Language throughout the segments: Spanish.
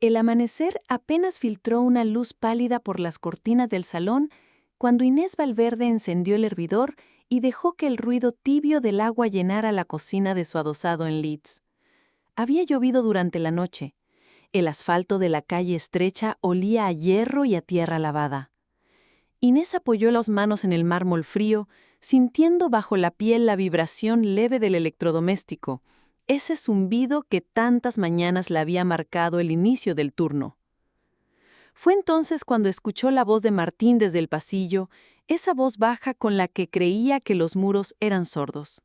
El amanecer apenas filtró una luz pálida por las cortinas del salón cuando Inés Valverde encendió el hervidor y dejó que el ruido tibio del agua llenara la cocina de su adosado en Leeds. Había llovido durante la noche. El asfalto de la calle estrecha olía a hierro y a tierra lavada. Inés apoyó las manos en el mármol frío, sintiendo bajo la piel la vibración leve del electrodoméstico, ese zumbido que tantas mañanas le había marcado el inicio del turno. Fue entonces cuando escuchó la voz de Martín desde el pasillo, esa voz baja con la que creía que los muros eran sordos.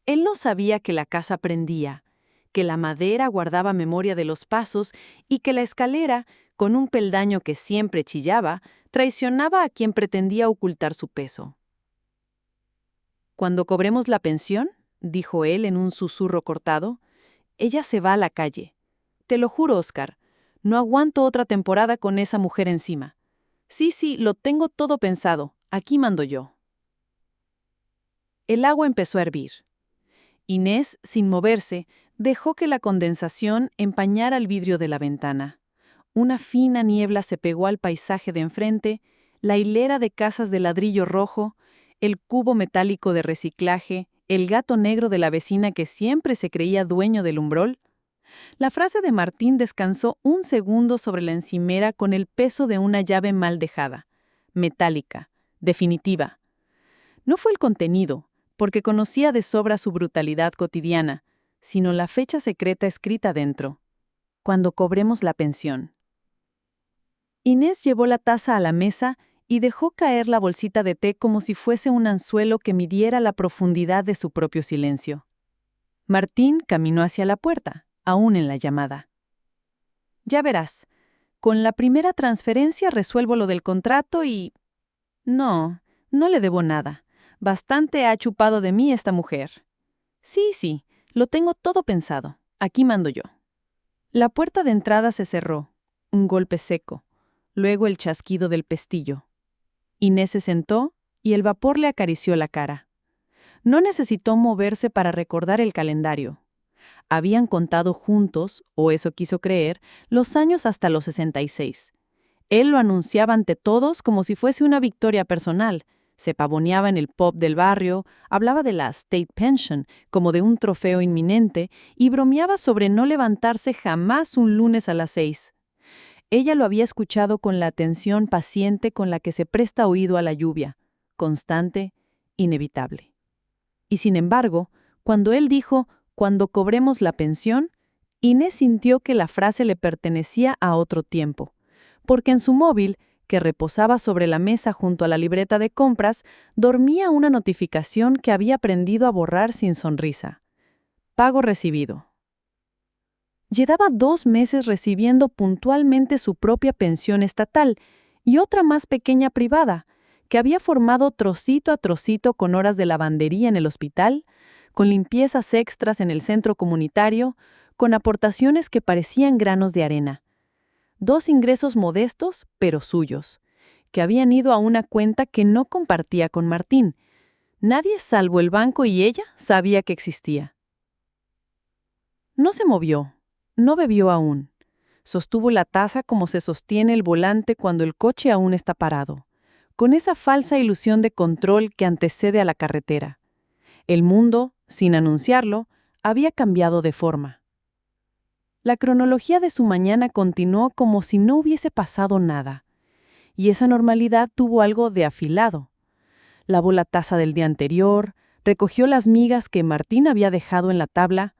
Él no sabía que la casa prendía, que la madera guardaba memoria de los pasos y que la escalera, con un peldaño que siempre chillaba, traicionaba a quien pretendía ocultar su peso. «Cuando cobremos la pensión», dijo él en un susurro cortado, «ella se va a la calle. Te lo juro, Oscar, no aguanto otra temporada con esa mujer encima. Sí, lo tengo todo pensado, aquí mando yo». El agua empezó a hervir. Inés, sin moverse, dejó que la condensación empañara el vidrio de la ventana. Una fina niebla se pegó al paisaje de enfrente, la hilera de casas de ladrillo rojo, el cubo metálico de reciclaje, el gato negro de la vecina que siempre se creía dueño del umbrol. La frase de Martín descansó un segundo sobre la encimera con el peso de una llave mal dejada, metálica, definitiva. No fue el contenido, porque conocía de sobra su brutalidad cotidiana, sino la fecha secreta escrita dentro. Cuando cobremos la pensión. Inés llevó la taza a la mesa y dejó caer la bolsita de té como si fuese un anzuelo que midiera la profundidad de su propio silencio. Martín caminó hacia la puerta, aún en la llamada. «Ya verás, con la primera transferencia resuelvo lo del contrato y... No le debo nada. Bastante ha chupado de mí esta mujer. Sí, lo tengo todo pensado. Aquí mando yo». La puerta de entrada se cerró. Un golpe seco. Luego el chasquido del pestillo. Inés se sentó y el vapor le acarició la cara. No necesitó moverse para recordar el calendario. Habían contado juntos, o eso quiso creer, los años hasta los 66. Él lo anunciaba ante todos como si fuese una victoria personal. Se pavoneaba en el pub del barrio, hablaba de la State Pension como de un trofeo inminente y bromeaba sobre no levantarse jamás un lunes a las 6. Ella lo había escuchado con la atención paciente con la que se presta oído a la lluvia, constante, inevitable. Y sin embargo, cuando él dijo, «cuando cobremos la pensión», Inés sintió que la frase le pertenecía a otro tiempo, porque en su móvil, que reposaba sobre la mesa junto a la libreta de compras, dormía una notificación que había aprendido a borrar sin sonrisa. Pago recibido. Llevaba 2 meses recibiendo puntualmente su propia pensión estatal y otra más pequeña privada, que había formado trocito a trocito con horas de lavandería en el hospital, con limpiezas extras en el centro comunitario, con aportaciones que parecían granos de arena. 2 ingresos modestos, pero suyos, que habían ido a una cuenta que no compartía con Martín. Nadie salvo el banco y ella sabía que existía. No se movió. No bebió aún. Sostuvo la taza como se sostiene el volante cuando el coche aún está parado, con esa falsa ilusión de control que antecede a la carretera. El mundo, sin anunciarlo, había cambiado de forma. La cronología de su mañana continuó como si no hubiese pasado nada, y esa normalidad tuvo algo de afilado. Lavó la taza del día anterior, recogió las migas que Martín había dejado en la tabla,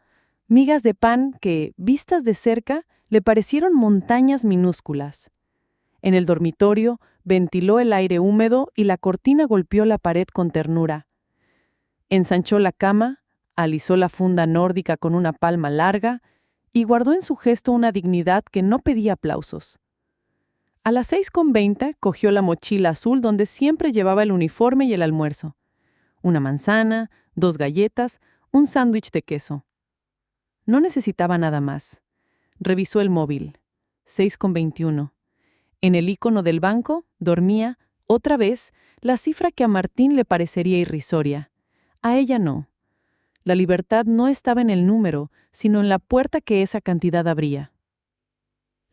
migas de pan que, vistas de cerca, le parecieron montañas minúsculas. En el dormitorio, ventiló el aire húmedo y la cortina golpeó la pared con ternura. Ensanchó la cama, alisó la funda nórdica con una palma larga y guardó en su gesto una dignidad que no pedía aplausos. A las 6:20 cogió la mochila azul donde siempre llevaba el uniforme y el almuerzo. Una manzana, 2 galletas, un sándwich de queso. No necesitaba nada más. Revisó el móvil. 6:21. En el icono del banco dormía, otra vez, la cifra que a Martín le parecería irrisoria. A ella no. La libertad no estaba en el número, sino en la puerta que esa cantidad abría.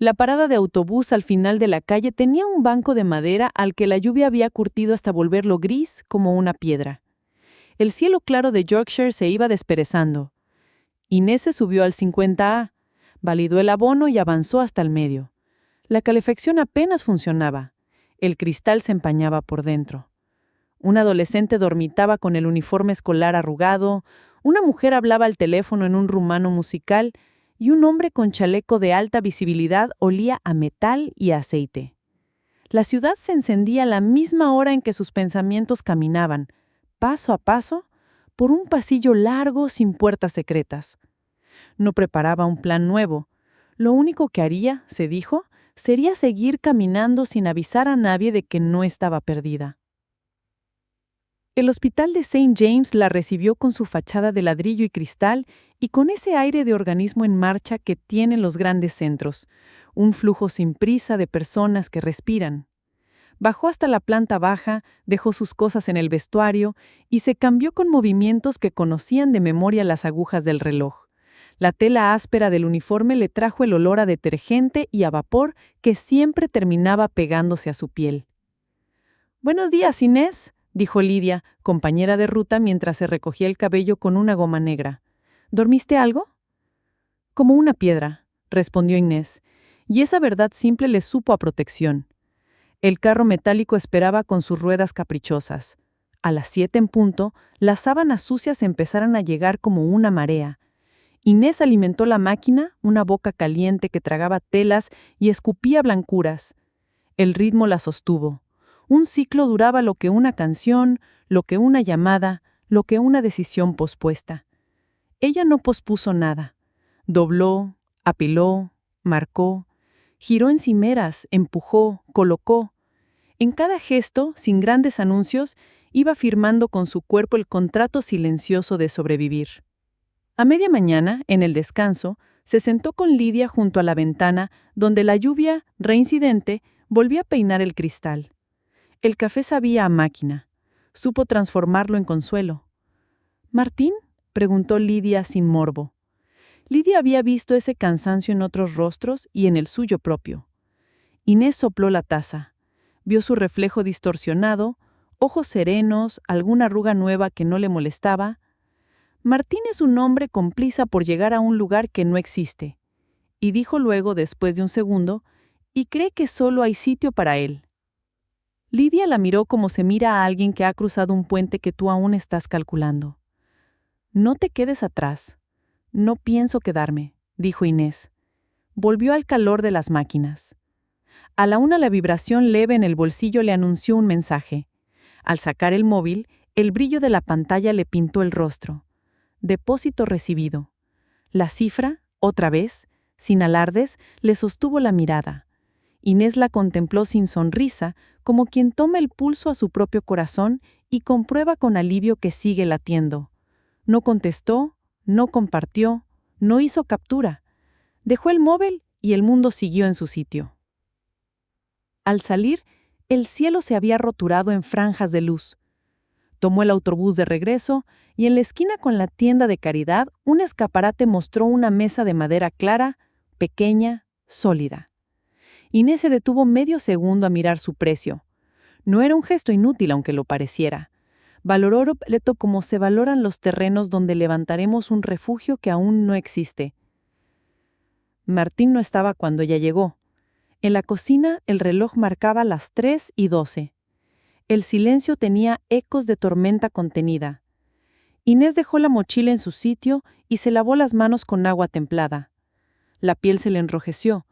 La parada de autobús al final de la calle tenía un banco de madera al que la lluvia había curtido hasta volverlo gris como una piedra. El cielo claro de Yorkshire se iba desperezando. Inés se subió al 50A, validó el abono y avanzó hasta el medio. La calefacción apenas funcionaba. El cristal se empañaba por dentro. Un adolescente dormitaba con el uniforme escolar arrugado, una mujer hablaba al teléfono en un rumano musical y un hombre con chaleco de alta visibilidad olía a metal y a aceite. La ciudad se encendía a la misma hora en que sus pensamientos caminaban, paso a paso, por un pasillo largo sin puertas secretas. No preparaba un plan nuevo. Lo único que haría, se dijo, sería seguir caminando sin avisar a nadie de que no estaba perdida. El hospital de St. James la recibió con su fachada de ladrillo y cristal y con ese aire de organismo en marcha que tienen los grandes centros, un flujo sin prisa de personas que respiran. Bajó hasta la planta baja, dejó sus cosas en el vestuario y se cambió con movimientos que conocían de memoria las agujas del reloj. La tela áspera del uniforme le trajo el olor a detergente y a vapor que siempre terminaba pegándose a su piel. «Buenos días, Inés», dijo Lidia, compañera de ruta mientras se recogía el cabello con una goma negra. «¿Dormiste algo?» «Como una piedra», respondió Inés, y esa verdad simple le supo a protección. El carro metálico esperaba con sus ruedas caprichosas. A las 7 en punto, las sábanas sucias empezaron a llegar como una marea. Inés alimentó la máquina, una boca caliente que tragaba telas y escupía blancuras. El ritmo la sostuvo. Un ciclo duraba lo que una canción, lo que una llamada, lo que una decisión pospuesta. Ella no pospuso nada. Dobló, apiló, marcó, giró en cimeras, empujó, colocó. En cada gesto, sin grandes anuncios, iba firmando con su cuerpo el contrato silencioso de sobrevivir. A media mañana, en el descanso, se sentó con Lidia junto a la ventana, donde la lluvia, reincidente, volvía a peinar el cristal. El café sabía a máquina. Supo transformarlo en consuelo. «¿Martín?», preguntó Lidia sin morbo. Lidia había visto ese cansancio en otros rostros y en el suyo propio. Inés sopló la taza. Vio su reflejo distorsionado, ojos serenos, alguna arruga nueva que no le molestaba. «Martín es un hombre con prisa por llegar a un lugar que no existe». Y dijo luego, después de un segundo, «y cree que solo hay sitio para él». Lidia la miró como se mira a alguien que ha cruzado un puente que tú aún estás calculando. «No te quedes atrás». «No pienso quedarme», dijo Inés. Volvió al calor de las máquinas. A la una la vibración leve en el bolsillo le anunció un mensaje. Al sacar el móvil, el brillo de la pantalla le pintó el rostro. Depósito recibido. La cifra, otra vez, sin alardes, le sostuvo la mirada. Inés la contempló sin sonrisa, como quien toma el pulso a su propio corazón y comprueba con alivio que sigue latiendo. No contestó, no compartió, no hizo captura. Dejó el móvil y el mundo siguió en su sitio. Al salir, el cielo se había roturado en franjas de luz. Tomó el autobús de regreso y en la esquina con la tienda de caridad, un escaparate mostró una mesa de madera clara, pequeña, sólida. Inés se detuvo medio segundo a mirar su precio. No era un gesto inútil, aunque lo pareciera. Valoró el objeto como se valoran los terrenos donde levantaremos un refugio que aún no existe. Martín no estaba cuando ella llegó. En la cocina el reloj marcaba las 3:12. El silencio tenía ecos de tormenta contenida. Inés dejó la mochila en su sitio y se lavó las manos con agua templada. La piel se le enrojeció.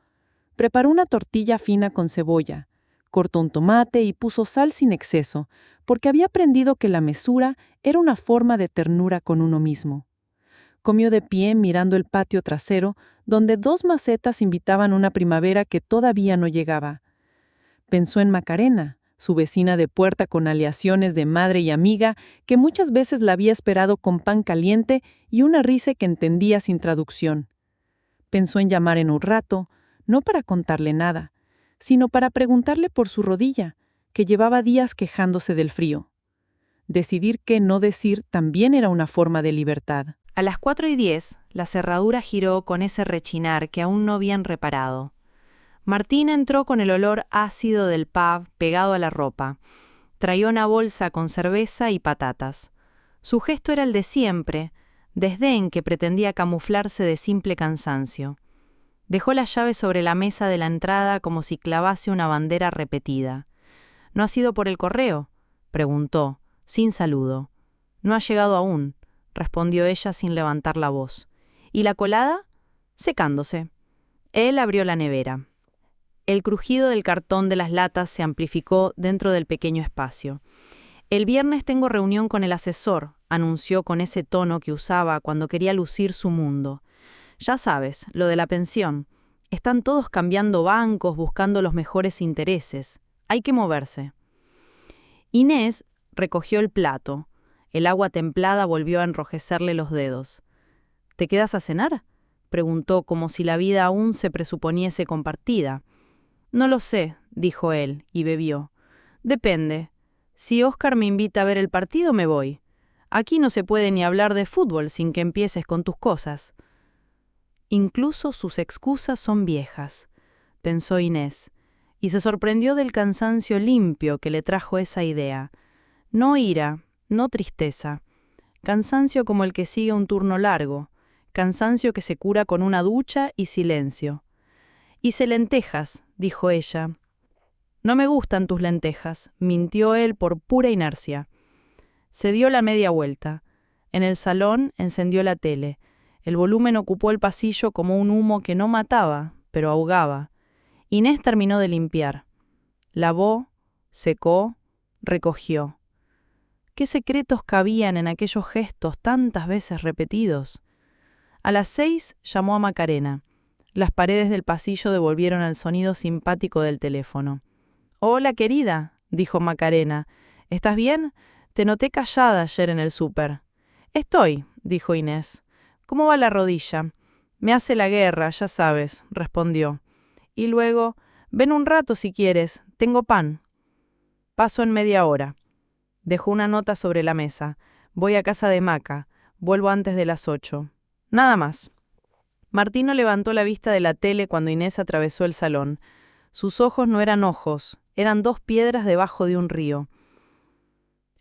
Preparó una tortilla fina con cebolla, cortó un tomate y puso sal sin exceso, porque había aprendido que la mesura era una forma de ternura con uno mismo. Comió de pie mirando el patio trasero, donde 2 macetas invitaban una primavera que todavía no llegaba. Pensó en Macarena, su vecina de puerta con aleaciones de madre y amiga, que muchas veces la había esperado con pan caliente y una risa que entendía sin traducción. Pensó en llamar en un rato, no para contarle nada, sino para preguntarle por su rodilla, que llevaba días quejándose del frío. Decidir qué no decir también era una forma de libertad. A las 4:10, la cerradura giró con ese rechinar que aún no habían reparado. Martín entró con el olor ácido del pub pegado a la ropa. Traía una bolsa con cerveza y patatas. Su gesto era el de siempre, desdén que pretendía camuflarse de simple cansancio. Dejó la llave sobre la mesa de la entrada como si clavase una bandera repetida. «¿No ha sido por el correo?», preguntó, sin saludo. «No ha llegado aún», respondió ella sin levantar la voz. «¿Y la colada?». «Secándose». Él abrió la nevera. El crujido del cartón de las latas se amplificó dentro del pequeño espacio. «El viernes tengo reunión con el asesor», anunció con ese tono que usaba cuando quería lucir su mundo. «Ya sabes, lo de la pensión. Están todos cambiando bancos, buscando los mejores intereses. Hay que moverse». Inés recogió el plato. El agua templada volvió a enrojecerle los dedos. «¿Te quedas a cenar?», preguntó como si la vida aún se presuponiese compartida. «No lo sé», dijo él, y bebió. «Depende. Si Óscar me invita a ver el partido, me voy. Aquí no se puede ni hablar de fútbol sin que empieces con tus cosas». Incluso sus excusas son viejas, pensó Inés, y se sorprendió del cansancio limpio que le trajo esa idea. No ira, no tristeza. Cansancio como el que sigue un turno largo, cansancio que se cura con una ducha y silencio. «Hice lentejas», dijo ella. «No me gustan tus lentejas», mintió él por pura inercia. Se dio la media vuelta. En el salón encendió la tele. El volumen ocupó el pasillo como un humo que no mataba, pero ahogaba. Inés terminó de limpiar. Lavó, secó, recogió. ¿Qué secretos cabían en aquellos gestos tantas veces repetidos? A las 6 llamó a Macarena. Las paredes del pasillo devolvieron el sonido simpático del teléfono. «Hola, querida», dijo Macarena. «¿Estás bien? Te noté callada ayer en el súper». «Estoy», dijo Inés. «¿Cómo va la rodilla?» «Me hace la guerra, ya sabes», respondió. Y luego, «Ven un rato si quieres, tengo pan». «Paso en media hora». Dejó una nota sobre la mesa. «Voy a casa de Maca. Vuelvo antes de las 8». Nada más. Martino levantó la vista de la tele cuando Inés atravesó el salón. Sus ojos no eran ojos, eran dos piedras debajo de un río.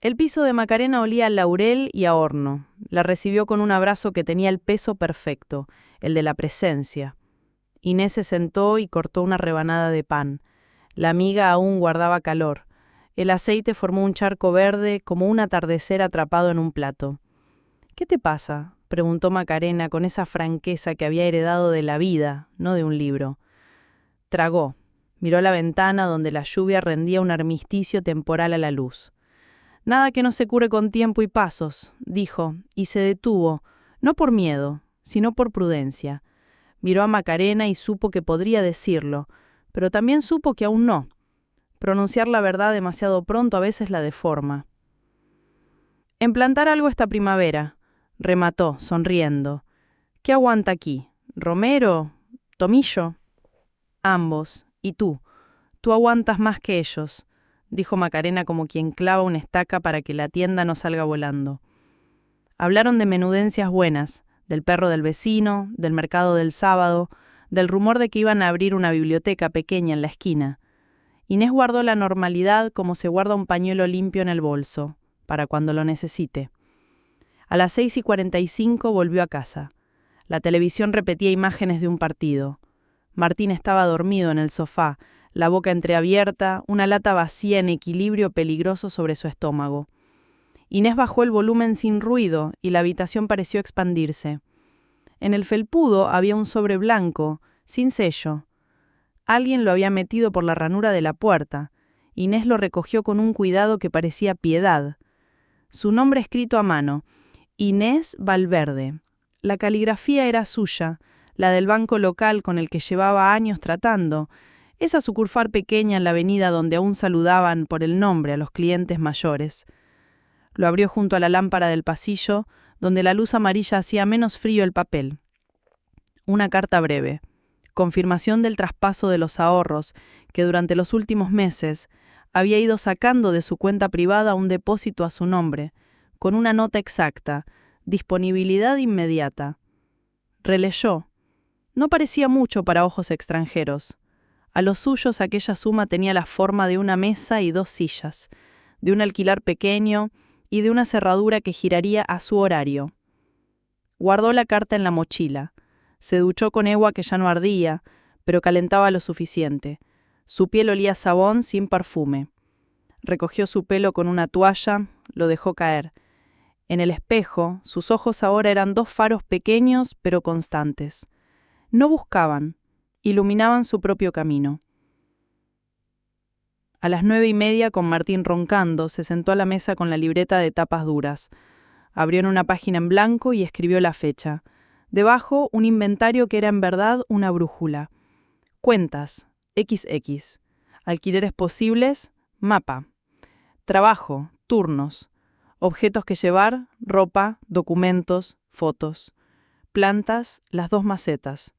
El piso de Macarena olía a laurel y a horno. La recibió con un abrazo que tenía el peso perfecto, el de la presencia. Inés se sentó y cortó una rebanada de pan. La miga aún guardaba calor. El aceite formó un charco verde como un atardecer atrapado en un plato. «¿Qué te pasa?», preguntó Macarena con esa franqueza que había heredado de la vida, no de un libro. Tragó. Miró a la ventana donde la lluvia rendía un armisticio temporal a la luz. «Nada que no se cure con tiempo y pasos», dijo, y se detuvo, no por miedo, sino por prudencia. Miró a Macarena y supo que podría decirlo, pero también supo que aún no. Pronunciar la verdad demasiado pronto a veces la deforma. «Emplantar algo esta primavera», remató, sonriendo. «¿Qué aguanta aquí? ¿Romero? ¿Tomillo?» «Ambos. ¿Y tú? Tú aguantas más que ellos», dijo Macarena como quien clava una estaca para que la tienda no salga volando. Hablaron de menudencias buenas, del perro del vecino, del mercado del sábado, del rumor de que iban a abrir una biblioteca pequeña en la esquina. Inés guardó la normalidad como se guarda un pañuelo limpio en el bolso, para cuando lo necesite. A las 6:45 volvió a casa. La televisión repetía imágenes de un partido. Martín estaba dormido en el sofá, la boca entreabierta, una lata vacía en equilibrio peligroso sobre su estómago. Inés bajó el volumen sin ruido y la habitación pareció expandirse. En el felpudo había un sobre blanco, sin sello. Alguien lo había metido por la ranura de la puerta. Inés lo recogió con un cuidado que parecía piedad. Su nombre escrito a mano, Inés Valverde. La caligrafía era suya, la del banco local con el que llevaba años tratando, esa sucursal pequeña en la avenida donde aún saludaban por el nombre a los clientes mayores. Lo abrió junto a la lámpara del pasillo, donde la luz amarilla hacía menos frío el papel. Una carta breve. Confirmación del traspaso de los ahorros que durante los últimos meses había ido sacando de su cuenta privada un depósito a su nombre, con una nota exacta, disponibilidad inmediata. Releyó. No parecía mucho para ojos extranjeros. A los suyos aquella suma tenía la forma de una mesa y 2 sillas, de un alquiler pequeño y de una cerradura que giraría a su horario. Guardó la carta en la mochila. Se duchó con agua que ya no ardía, pero calentaba lo suficiente. Su piel olía a sabón sin perfume. Recogió su pelo con una toalla, lo dejó caer. En el espejo, sus ojos ahora eran 2 faros pequeños pero constantes. No buscaban, iluminaban su propio camino. A las 9:30, con Martín roncando, se sentó a la mesa con la libreta de tapas duras. Abrió en una página en blanco y escribió la fecha. Debajo, un inventario que era en verdad una brújula. Cuentas, XX. Alquileres posibles, mapa. Trabajo, turnos. Objetos que llevar, ropa, documentos, fotos. Plantas, las 2 macetas.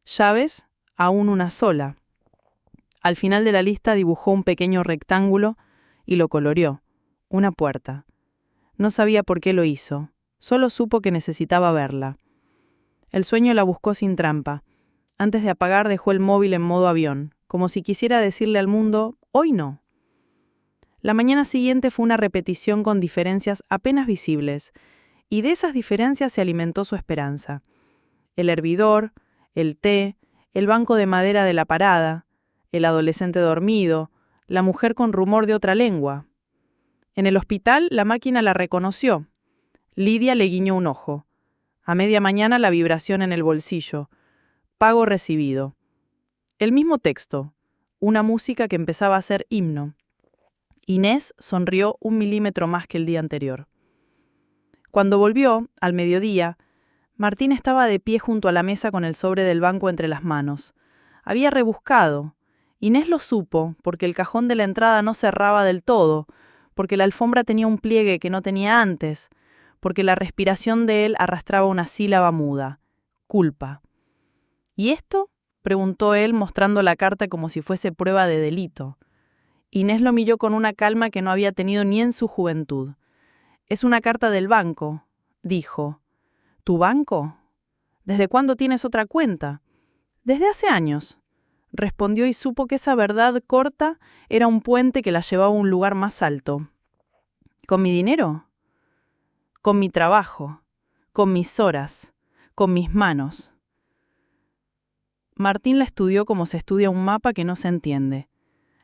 Llaves, aún una sola. Al final de la lista dibujó un pequeño rectángulo y lo coloreó. Una puerta. No sabía por qué lo hizo, solo supo que necesitaba verla. El sueño la buscó sin trampa. Antes de apagar dejó el móvil en modo avión, como si quisiera decirle al mundo, hoy no. La mañana siguiente fue una repetición con diferencias apenas visibles, y de esas diferencias se alimentó su esperanza. El hervidor, el té, el banco de madera de la parada, el adolescente dormido, la mujer con rumor de otra lengua. En el hospital la máquina la reconoció. Lidia le guiñó un ojo. A media mañana la vibración en el bolsillo. Pago recibido. El mismo texto. Una música que empezaba a ser himno. Inés sonrió 1 milímetro más que el día anterior. Cuando volvió, al mediodía, Martín estaba de pie junto a la mesa con el sobre del banco entre las manos. Había rebuscado. Inés lo supo, porque el cajón de la entrada no cerraba del todo, porque la alfombra tenía un pliegue que no tenía antes, porque la respiración de él arrastraba una sílaba muda. Culpa. ¿Y esto? Preguntó él, mostrando la carta como si fuese prueba de delito. Inés lo miró con una calma que no había tenido ni en su juventud. «Es una carta del banco», dijo. «¿Tu banco? ¿Desde cuándo tienes otra cuenta?» «Desde hace años», respondió, y supo que esa verdad corta era un puente que la llevaba a un lugar más alto. «¿Con mi dinero?» «Con mi trabajo, con mis horas, con mis manos». Martín la estudió como se estudia un mapa que no se entiende.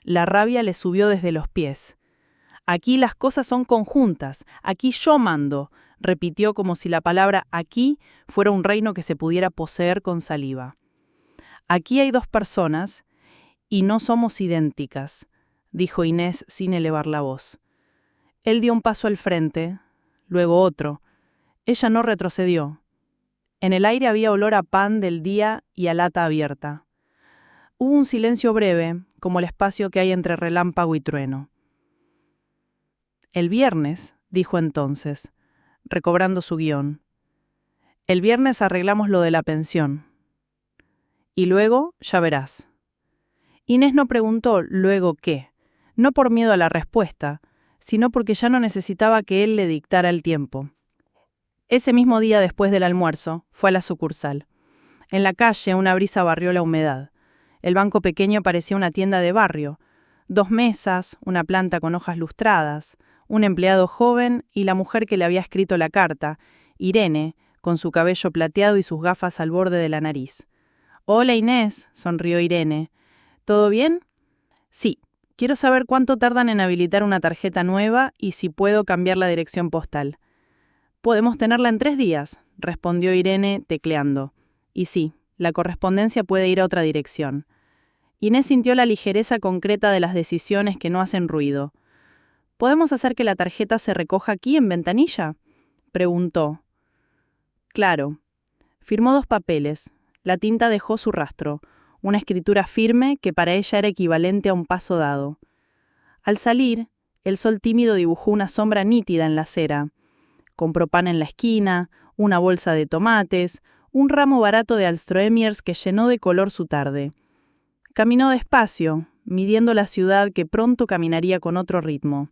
La rabia le subió desde los pies. «Aquí las cosas son conjuntas, aquí yo mando», repitió como si la palabra aquí fuera un reino que se pudiera poseer con saliva. «Aquí hay 2 personas y no somos idénticas», dijo Inés sin elevar la voz. Él dio un paso al frente, luego otro. Ella no retrocedió. En el aire había olor a pan del día y a lata abierta. Hubo un silencio breve, como el espacio que hay entre relámpago y trueno. «El viernes», dijo entonces, recobrando su guión. «El viernes arreglamos lo de la pensión. Y luego, ya verás». Inés no preguntó «luego qué», no por miedo a la respuesta, sino porque ya no necesitaba que él le dictara el tiempo. Ese mismo día, después del almuerzo, fue a la sucursal. En la calle una brisa barrió la humedad. El banco pequeño parecía una tienda de barrio. 2 mesas, una planta con hojas lustradas, un empleado joven y la mujer que le había escrito la carta, Irene, con su cabello plateado y sus gafas al borde de la nariz. «Hola, Inés», sonrió Irene. «¿Todo bien?» «Sí. Quiero saber cuánto tardan en habilitar una tarjeta nueva y si puedo cambiar la dirección postal». «Podemos tenerla en 3 días», respondió Irene, tecleando. «Y sí, la correspondencia puede ir a otra dirección». Inés sintió la ligereza concreta de las decisiones que no hacen ruido. «¿Podemos hacer que la tarjeta se recoja aquí en ventanilla?», preguntó. «Claro». Firmó 2 papeles. La tinta dejó su rastro, una escritura firme que para ella era equivalente a un paso dado. Al salir, el sol tímido dibujó una sombra nítida en la acera. Compró pan en la esquina, una bolsa de tomates, un ramo barato de alstroemiers que llenó de color su tarde. Caminó despacio, midiendo la ciudad que pronto caminaría con otro ritmo.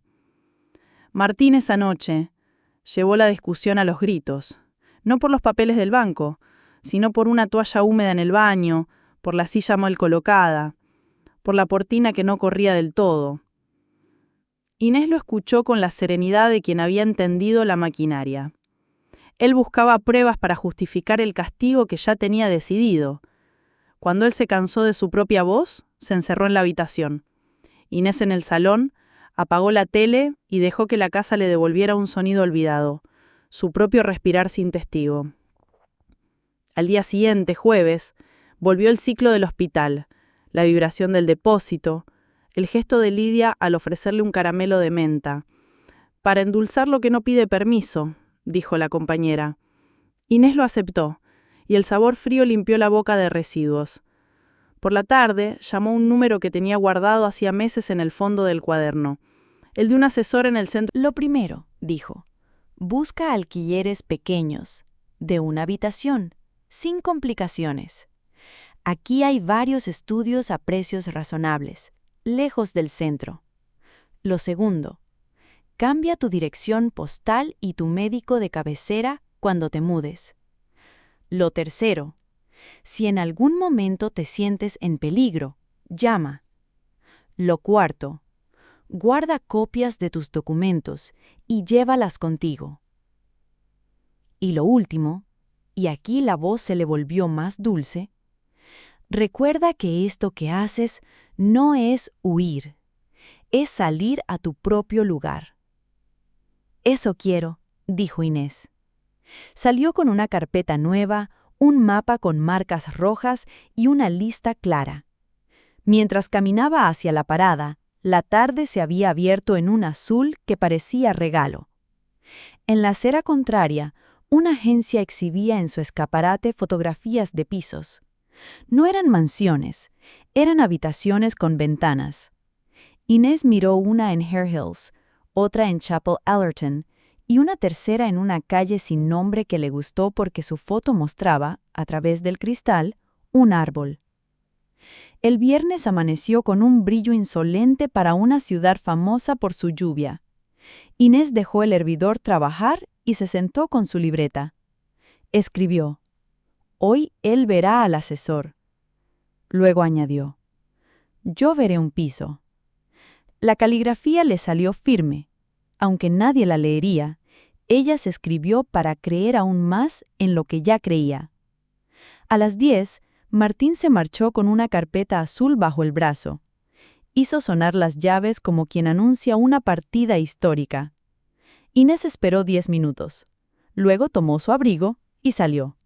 Martín esa noche llevó la discusión a los gritos, no por los papeles del banco, sino por una toalla húmeda en el baño, por la silla mal colocada. por la cortina que no corría del todo. Inés lo escuchó con la serenidad de quien había entendido la maquinaria. Él buscaba pruebas para justificar el castigo que ya tenía decidido. Cuando él se cansó de su propia voz, se encerró en la habitación. Inés en el salón apagó la tele y dejó que la casa le devolviera un sonido olvidado, su propio respirar sin testigo. Al día siguiente, jueves, volvió el ciclo del hospital, la vibración del depósito, el gesto de Lidia al ofrecerle un caramelo de menta. «Para endulzar lo que no pide permiso», dijo la compañera. Inés lo aceptó, y el sabor frío limpió la boca de residuos. Por la tarde, llamó un número que tenía guardado hacía meses en el fondo del cuaderno, el de un asesor en el centro. Lo primero, dijo, busca alquileres pequeños, de una habitación, sin complicaciones. Aquí hay varios estudios a precios razonables, lejos del centro. Lo segundo, cambia tu dirección postal y tu médico de cabecera cuando te mudes. Lo tercero, si en algún momento te sientes en peligro, llama. Lo cuarto, guarda copias de tus documentos y llévalas contigo. Y lo último, y aquí la voz se le volvió más dulce, recuerda que esto que haces no es huir, es salir a tu propio lugar. Eso quiero, dijo Inés. Salió con una carpeta nueva, un mapa con marcas rojas y una lista clara. Mientras caminaba hacia la parada, la tarde se había abierto en un azul que parecía regalo. En la acera contraria, una agencia exhibía en su escaparate fotografías de pisos. No eran mansiones, eran habitaciones con ventanas. Inés miró una en Hare Hills, otra en Chapel Allerton y una tercera en una calle sin nombre que le gustó porque su foto mostraba, a través del cristal, un árbol. El viernes amaneció con un brillo insolente para una ciudad famosa por su lluvia. Inés dejó el hervidor trabajar y se sentó con su libreta. Escribió: «Hoy él verá al asesor». Luego añadió: «Yo veré un piso». La caligrafía le salió firme. Aunque nadie la leería, ella se escribió para creer aún más en lo que ya creía. A las 10, Martín se marchó con una carpeta azul bajo el brazo. Hizo sonar las llaves como quien anuncia una partida histórica. Inés esperó 10 minutos. Luego tomó su abrigo y salió.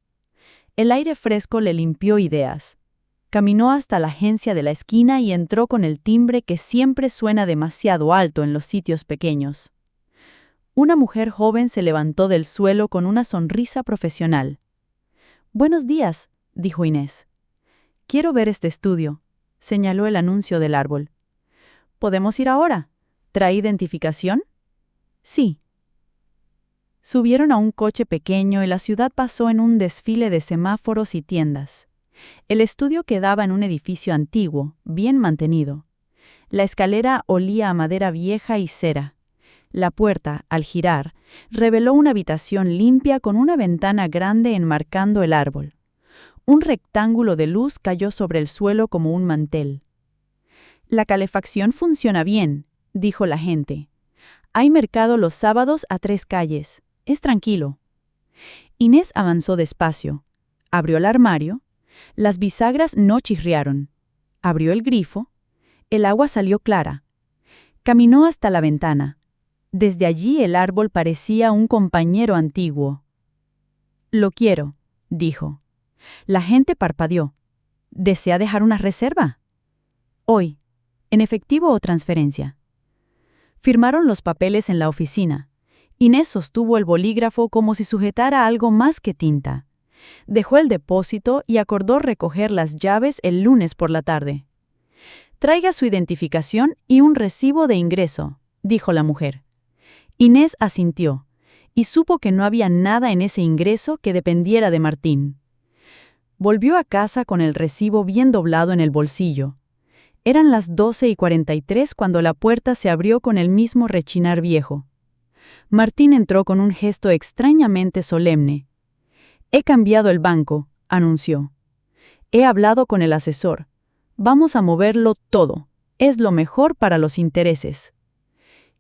El aire fresco le limpió ideas. Caminó hasta la agencia de la esquina y entró con el timbre que siempre suena demasiado alto en los sitios pequeños. Una mujer joven se levantó del suelo con una sonrisa profesional. «Buenos días», dijo Inés. «Quiero ver este estudio», señaló el anuncio del árbol. «¿Podemos ir ahora? ¿Trae identificación?» «Sí». Subieron a un coche pequeño y la ciudad pasó en un desfile de semáforos y tiendas. El estudio quedaba en un edificio antiguo, bien mantenido. La escalera olía a madera vieja y cera. La puerta, al girar, reveló una habitación limpia con una ventana grande enmarcando el árbol. Un rectángulo de luz cayó sobre el suelo como un mantel. «La calefacción funciona bien», dijo la gente. «Hay mercado los sábados a 3 calles. Es tranquilo». Inés avanzó despacio. Abrió el armario. Las bisagras no chirriaron. Abrió el grifo. El agua salió clara. Caminó hasta la ventana. Desde allí el árbol parecía un compañero antiguo. «Lo quiero», dijo. La gente parpadeó. «¿Desea dejar una reserva?» «Hoy. ¿En efectivo o transferencia?» Firmaron los papeles en la oficina. Inés sostuvo el bolígrafo como si sujetara algo más que tinta. Dejó el depósito y acordó recoger las llaves el lunes por la tarde. «Traiga su identificación y un recibo de ingreso», dijo la mujer. Inés asintió, y supo que no había nada en ese ingreso que dependiera de Martín. Volvió a casa con el recibo bien doblado en el bolsillo. Eran las 12:43 cuando la puerta se abrió con el mismo rechinar viejo. Martín entró con un gesto extrañamente solemne. «He cambiado el banco», anunció. «He hablado con el asesor. Vamos a moverlo todo. Es lo mejor para los intereses.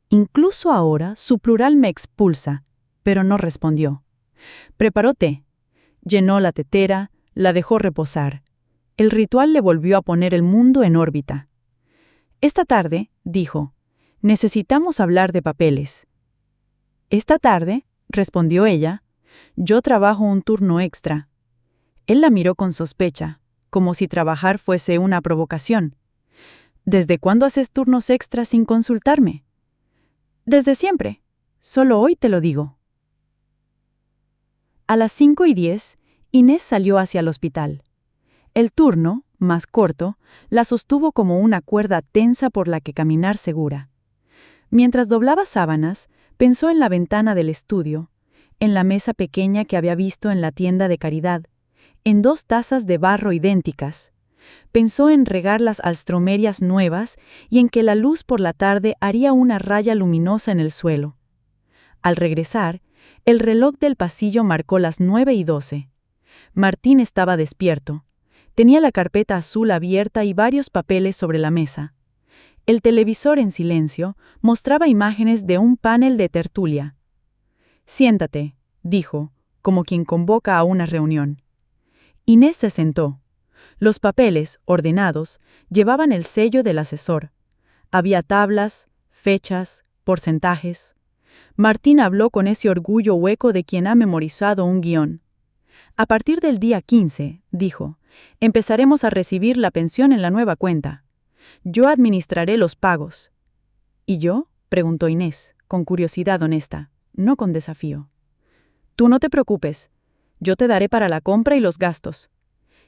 Incluso ahora su plural me expulsa, pero no respondió. Preparó té. Llenó la tetera, la dejó reposar. El ritual le volvió a poner el mundo en órbita. Esta tarde, dijo, necesitamos hablar de papeles. Esta tarde, respondió ella, yo trabajo un turno extra. Él la miró con sospecha, como si trabajar fuese una provocación. ¿Desde cuándo haces turnos extras sin consultarme? Desde siempre. Solo hoy te lo digo. A las 5:10, Inés salió hacia el hospital. El turno, más corto, la sostuvo como una cuerda tensa por la que caminar segura. Mientras doblaba sábanas, pensó en la ventana del estudio, en la mesa pequeña que había visto en la tienda de caridad, en 2 tazas de barro idénticas. Pensó en regar las alstromerias nuevas y en que la luz por la tarde haría una raya luminosa en el suelo. Al regresar, el reloj del pasillo marcó las 9:12. Martín estaba despierto. Tenía la carpeta azul abierta y varios papeles sobre la mesa. El televisor en silencio mostraba imágenes de un panel de tertulia. «Siéntate», dijo, como quien convoca a una reunión. Inés se sentó. Los papeles, ordenados, llevaban el sello del asesor. Había tablas, fechas, porcentajes. Martín habló con ese orgullo hueco de quien ha memorizado un guión. A partir del día 15, dijo, empezaremos a recibir la pensión en la nueva cuenta. Yo administraré los pagos. ¿Y yo?, preguntó Inés, con curiosidad honesta, no con desafío. Tú no te preocupes. Yo te daré para la compra y los gastos.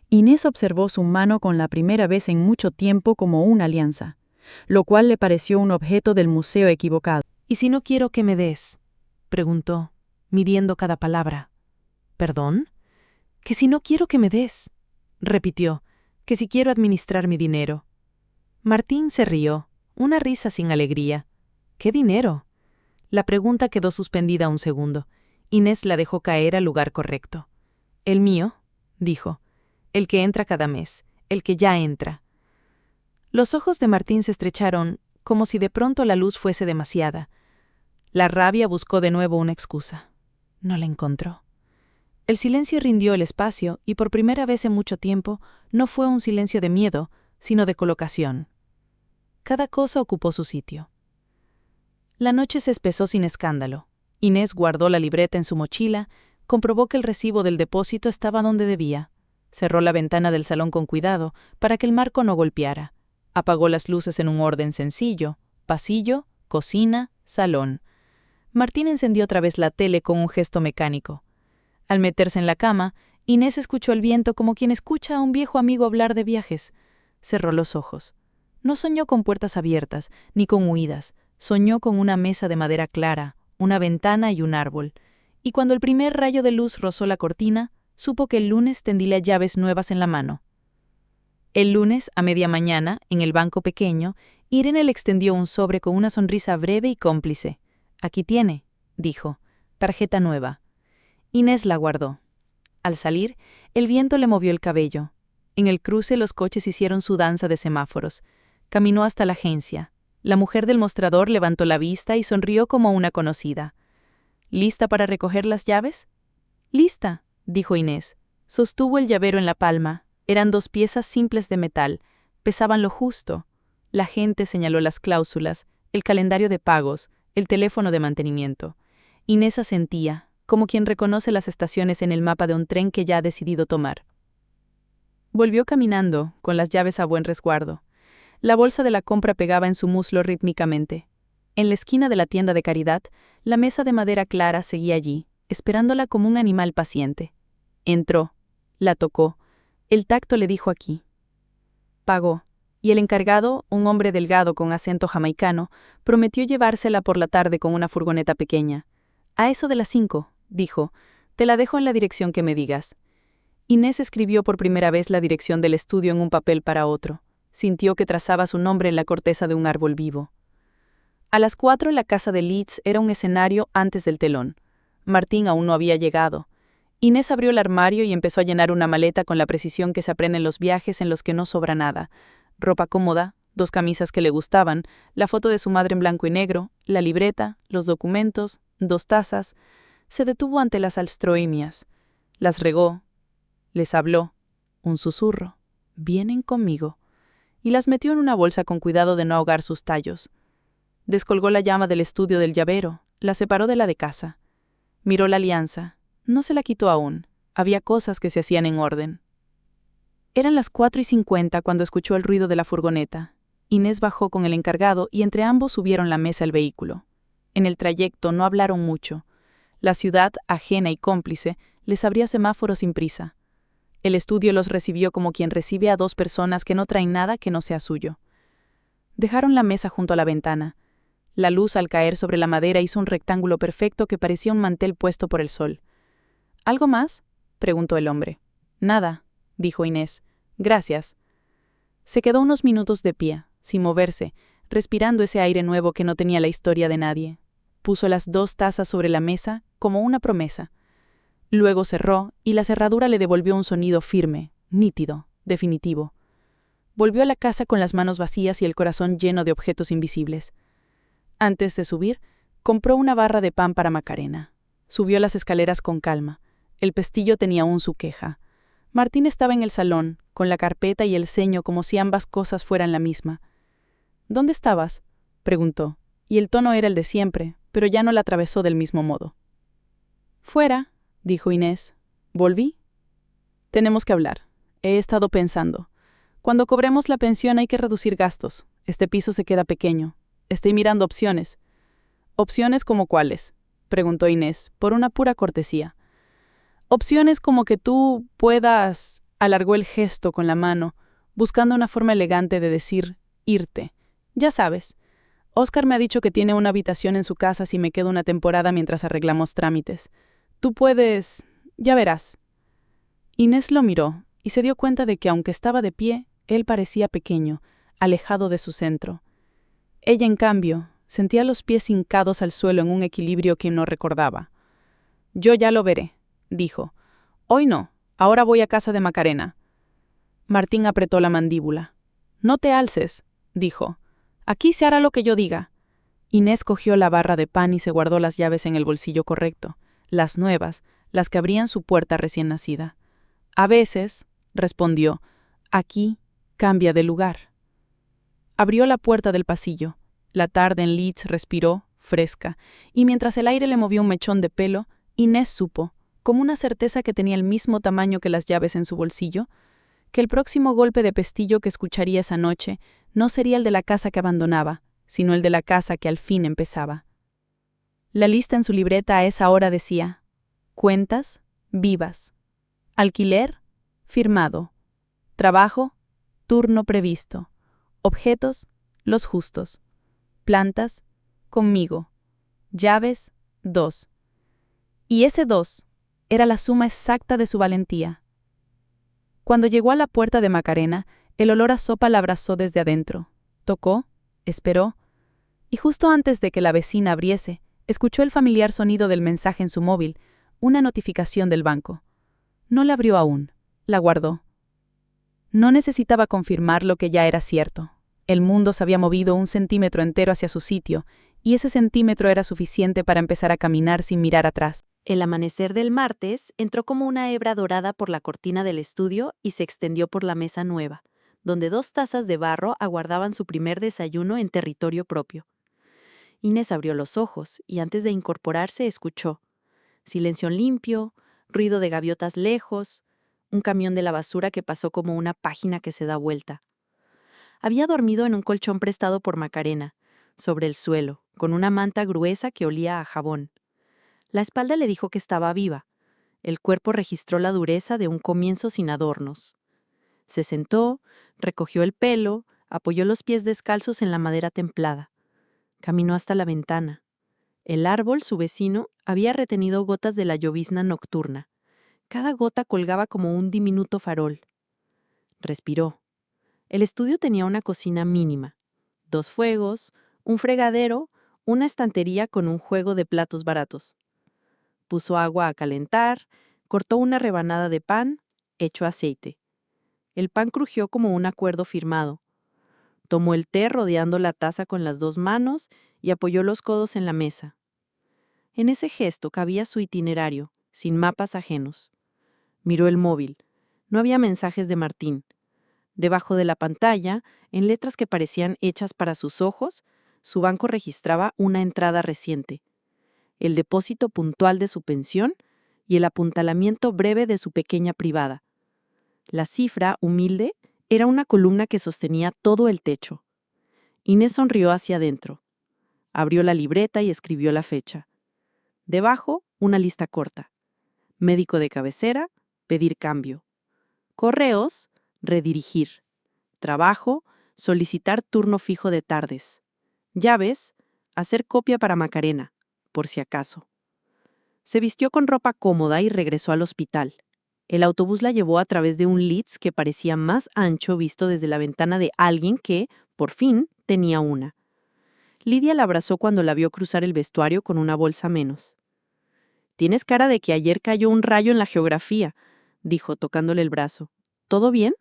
Inés observó su mano con la primera vez en mucho tiempo como una alianza, lo cual le pareció un objeto del museo equivocado. ¿Y si no quiero que me des?, preguntó, midiendo cada palabra. ¿Perdón? Que si no quiero que me des, repitió, que si quiero administrar mi dinero. Martín se rió, una risa sin alegría. ¿Qué dinero? La pregunta quedó suspendida un segundo. Inés la dejó caer al lugar correcto. El mío, dijo, el que entra cada mes, el que ya entra. Los ojos de Martín se estrecharon, como si de pronto la luz fuese demasiada. La rabia buscó de nuevo una excusa. No la encontró. El silencio rindió el espacio y por primera vez en mucho tiempo no fue un silencio de miedo, sino de colocación. Cada cosa ocupó su sitio. La noche se espesó sin escándalo. Inés guardó la libreta en su mochila, comprobó que el recibo del depósito estaba donde debía. Cerró la ventana del salón con cuidado para que el marco no golpeara. Apagó las luces en un orden sencillo: pasillo, cocina, salón. Martín encendió otra vez la tele con un gesto mecánico. Al meterse en la cama, Inés escuchó el viento como quien escucha a un viejo amigo hablar de viajes. Cerró los ojos. No soñó con puertas abiertas, ni con huidas. Soñó con una mesa de madera clara, una ventana y un árbol. Y cuando el primer rayo de luz rozó la cortina, supo que el lunes tendría llaves nuevas en la mano. El lunes, a media mañana, en el banco pequeño, Irene le extendió un sobre con una sonrisa breve y cómplice. «Aquí tiene», dijo, «tarjeta nueva». Inés la guardó. Al salir, el viento le movió el cabello. En el cruce los coches hicieron su danza de semáforos. Caminó hasta la agencia. La mujer del mostrador levantó la vista y sonrió como una conocida. «¿Lista para recoger las llaves?» «Lista», dijo Inés. Sostuvo el llavero en la palma. Eran 2 piezas simples de metal. Pesaban lo justo. La gente señaló las cláusulas, el calendario de pagos, el teléfono de mantenimiento. Inés asentía, como quien reconoce las estaciones en el mapa de un tren que ya ha decidido tomar. Volvió caminando, con las llaves a buen resguardo. La bolsa de la compra pegaba en su muslo rítmicamente. En la esquina de la tienda de caridad, la mesa de madera clara seguía allí, esperándola como un animal paciente. Entró, la tocó. El tacto le dijo aquí. Pagó, y el encargado, un hombre delgado con acento jamaicano, prometió llevársela por la tarde con una furgoneta pequeña. «A eso de las 5», dijo, «te la dejo en la dirección que me digas». Inés escribió por primera vez la dirección del estudio en un papel para otro. Sintió que trazaba su nombre en la corteza de un árbol vivo. A las 4 la casa de Leeds era un escenario antes del telón. Martín aún no había llegado. Inés abrió el armario y empezó a llenar una maleta con la precisión que se aprende en los viajes en los que no sobra nada. Ropa cómoda, 2 camisas que le gustaban, la foto de su madre en blanco y negro, la libreta, los documentos, 2 tazas. Se detuvo ante las alstroimias. Las regó. Les habló. Un susurro. «Vienen conmigo». Y las metió en una bolsa con cuidado de no ahogar sus tallos. Descolgó la llama del estudio del llavero, la separó de la de casa. Miró la alianza. No se la quitó aún. Había cosas que se hacían en orden. Eran las 4:50 cuando escuchó el ruido de la furgoneta. Inés bajó con el encargado y entre ambos subieron la mesa al vehículo. En el trayecto no hablaron mucho. La ciudad, ajena y cómplice, les abría semáforos sin prisa. El estudio los recibió como quien recibe a 2 personas que no traen nada que no sea suyo. Dejaron la mesa junto a la ventana. La luz al caer sobre la madera hizo un rectángulo perfecto que parecía un mantel puesto por el sol. ¿Algo más?, preguntó el hombre. Nada, dijo Inés. Gracias. Se quedó unos minutos de pie, sin moverse, respirando ese aire nuevo que no tenía la historia de nadie. Puso las 2 tazas sobre la mesa, como una promesa. Luego cerró, y la cerradura le devolvió un sonido firme, nítido, definitivo. Volvió a la casa con las manos vacías y el corazón lleno de objetos invisibles. Antes de subir, compró una barra de pan para Macarena. Subió las escaleras con calma. El pestillo tenía aún su queja. Martín estaba en el salón, con la carpeta y el ceño como si ambas cosas fueran la misma. «¿Dónde estabas?», preguntó, y el tono era el de siempre, pero ya no la atravesó del mismo modo. «Fuera», dijo Inés. «¿Volví?» «Tenemos que hablar. He estado pensando. Cuando cobremos la pensión hay que reducir gastos. Este piso se queda pequeño. Estoy mirando opciones». «¿Opciones como cuáles?», preguntó Inés, por una pura cortesía. «Opciones como que tú puedas», alargó el gesto con la mano, buscando una forma elegante de decir «irte». «Ya sabes. Óscar me ha dicho que tiene una habitación en su casa si me quedo una temporada mientras arreglamos trámites. Tú puedes... ya verás». Inés lo miró y se dio cuenta de que, aunque estaba de pie, él parecía pequeño, alejado de su centro. Ella, en cambio, sentía los pies hincados al suelo en un equilibrio que no recordaba. «Yo ya lo veré», dijo. «Hoy no, ahora voy a casa de Macarena». Martín apretó la mandíbula. «No te alces», dijo. «Aquí se hará lo que yo diga». Inés cogió la barra de pan y se guardó las llaves en el bolsillo correcto, las nuevas, las que abrían su puerta recién nacida. «A veces», respondió, «aquí cambia de lugar». Abrió la puerta del pasillo. La tarde en Leeds respiró, fresca, y mientras el aire le movió un mechón de pelo, Inés supo, como una certeza que tenía el mismo tamaño que las llaves en su bolsillo, que el próximo golpe de pestillo que escucharía esa noche no sería el de la casa que abandonaba, sino el de la casa que al fin empezaba. La lista en su libreta a esa hora decía: cuentas, vivas. Alquiler, firmado. Trabajo, turno previsto. Objetos, los justos. Plantas, conmigo. Llaves, 2. Y ese 2 era la suma exacta de su valentía. Cuando llegó a la puerta de Macarena, el olor a sopa la abrazó desde adentro. Tocó, esperó, y justo antes de que la vecina abriese, escuchó el familiar sonido del mensaje en su móvil, una notificación del banco. No la abrió aún, la guardó. No necesitaba confirmar lo que ya era cierto. El mundo se había movido 1 centímetro entero hacia su sitio, y ese centímetro era suficiente para empezar a caminar sin mirar atrás. El amanecer del martes entró como una hebra dorada por la cortina del estudio y se extendió por la mesa nueva, donde 2 tazas de barro aguardaban su primer desayuno en territorio propio. Inés abrió los ojos y antes de incorporarse escuchó. Silencio limpio, ruido de gaviotas lejos, un camión de la basura que pasó como una página que se da vuelta. Había dormido en un colchón prestado por Macarena, sobre el suelo, con una manta gruesa que olía a jabón. La espalda le dijo que estaba viva. El cuerpo registró la dureza de un comienzo sin adornos. Se sentó, recogió el pelo, apoyó los pies descalzos en la madera templada. Caminó hasta la ventana. El árbol, su vecino, había retenido gotas de la llovizna nocturna. Cada gota colgaba como un diminuto farol. Respiró. El estudio tenía una cocina mínima. 2 fuegos, un fregadero, una estantería con un juego de platos baratos. Puso agua a calentar, Cortó una rebanada de pan, echó aceite. El pan crujió como un acuerdo firmado. Tomó el té rodeando la taza con las 2 manos y apoyó los codos en la mesa. En ese gesto cabía su itinerario, sin mapas ajenos. Miró el móvil. No había mensajes de Martín. Debajo de la pantalla, en letras que parecían hechas para sus ojos, su banco registraba una entrada reciente, el depósito puntual de su pensión y el apuntalamiento breve de su pequeña privada. La cifra, humilde, era una columna que sostenía todo el techo. Inés sonrió hacia adentro. Abrió la libreta y escribió la fecha. Debajo, una lista corta. Médico de cabecera, pedir cambio. Correos, redirigir. Trabajo, solicitar turno fijo de tardes. Llaves, hacer copia para Macarena, por si acaso. Se vistió con ropa cómoda y regresó al hospital. El autobús la llevó a través de un Litz que parecía más ancho visto desde la ventana de alguien que, por fin, tenía una. Lidia la abrazó cuando la vio cruzar el vestuario con una bolsa menos. «Tienes cara de que ayer cayó un rayo en la geografía», dijo tocándole el brazo. «¿Todo bien?»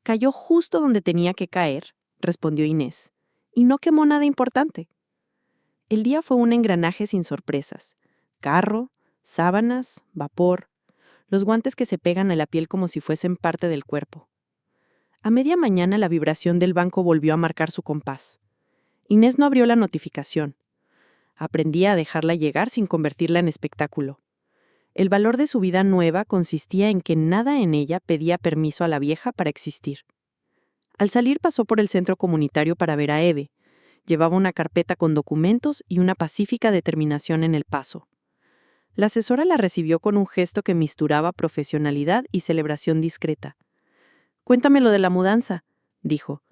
«Cayó justo donde tenía que caer», respondió Inés, «y no quemó nada importante». El día fue un engranaje sin sorpresas. Carro, sábanas, vapor, los guantes que se pegan a la piel como si fuesen parte del cuerpo. A media mañana la vibración del banco volvió a marcar su compás. Inés no abrió la notificación. Aprendía a dejarla llegar sin convertirla en espectáculo. El valor de su vida nueva consistía en que nada en ella pedía permiso a la vieja para existir. Al salir pasó por el centro comunitario para ver a Eve. Llevaba una carpeta con documentos y una pacífica determinación en el paso. La asesora la recibió con un gesto que misturaba profesionalidad y celebración discreta. «Cuéntame lo de la mudanza», dijo.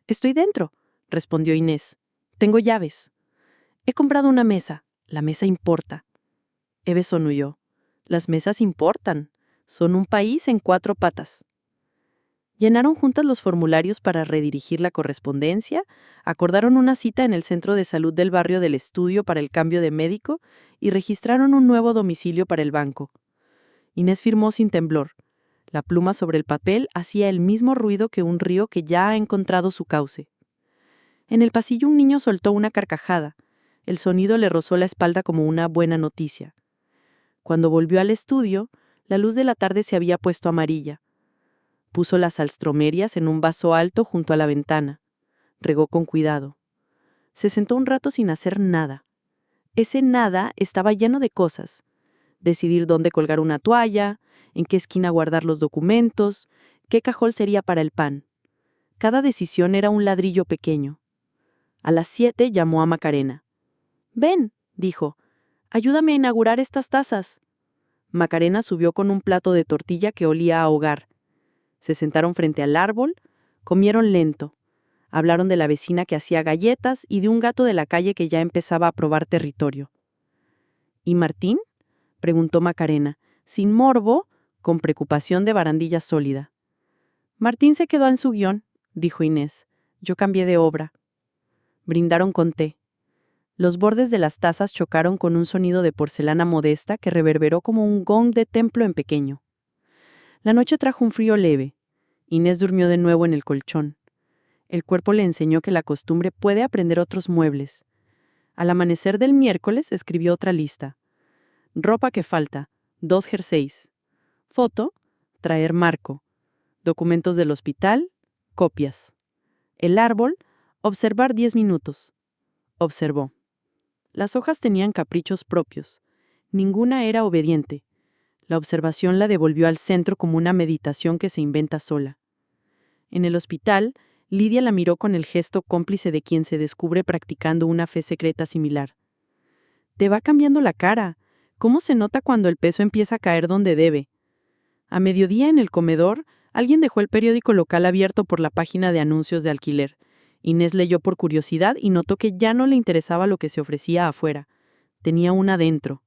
«Estoy dentro», respondió Inés. «Tengo llaves. He comprado una mesa. La mesa importa». Eve sonrió. «Las mesas importan. Son un país en 4 patas». Llenaron juntas los formularios para redirigir la correspondencia, acordaron una cita en el centro de salud del barrio del estudio para el cambio de médico y registraron un nuevo domicilio para el banco. Inés firmó sin temblor. La pluma sobre el papel hacía el mismo ruido que un río que ya ha encontrado su cauce. En el pasillo un niño soltó una carcajada. El sonido le rozó la espalda como una buena noticia. Cuando volvió al estudio, la luz de la tarde se había puesto amarilla. Puso las alstromerias en un vaso alto junto a la ventana. Regó con cuidado. Se sentó un rato sin hacer nada. Ese nada estaba lleno de cosas. Decidir dónde colgar una toalla, en qué esquina guardar los documentos, qué cajón sería para el pan. Cada decisión era un ladrillo pequeño. A las 7 llamó a Macarena. «Ven», dijo, «ayúdame a inaugurar estas tazas». Macarena subió con un plato de tortilla que olía a hogar. Se sentaron frente al árbol, comieron lento. Hablaron de la vecina que hacía galletas y de un gato de la calle que ya empezaba a probar territorio. «¿Y Martín?», preguntó Macarena, sin morbo, con preocupación de barandilla sólida. «Martín se quedó en su guión», dijo Inés. «Yo cambié de obra». Brindaron con té. Los bordes de las tazas chocaron con un sonido de porcelana modesta que reverberó como un gong de templo en pequeño. La noche trajo un frío leve. Inés durmió de nuevo en el colchón. El cuerpo le enseñó que la costumbre puede aprender otros muebles. Al amanecer del miércoles escribió otra lista. Ropa que falta, 2 jerseys. Foto, traer marco. Documentos del hospital, copias. El árbol, observar 10 minutos. Observó. Las hojas tenían caprichos propios. Ninguna era obediente. La observación la devolvió al centro como una meditación que se inventa sola. En el hospital, Lidia la miró con el gesto cómplice de quien se descubre practicando una fe secreta similar. «Te va cambiando la cara. ¿Cómo se nota cuando el peso empieza a caer donde debe?» A mediodía en el comedor, alguien dejó el periódico local abierto por la página de anuncios de alquiler. Inés leyó por curiosidad y notó que ya no le interesaba lo que se ofrecía afuera. Tenía una dentro.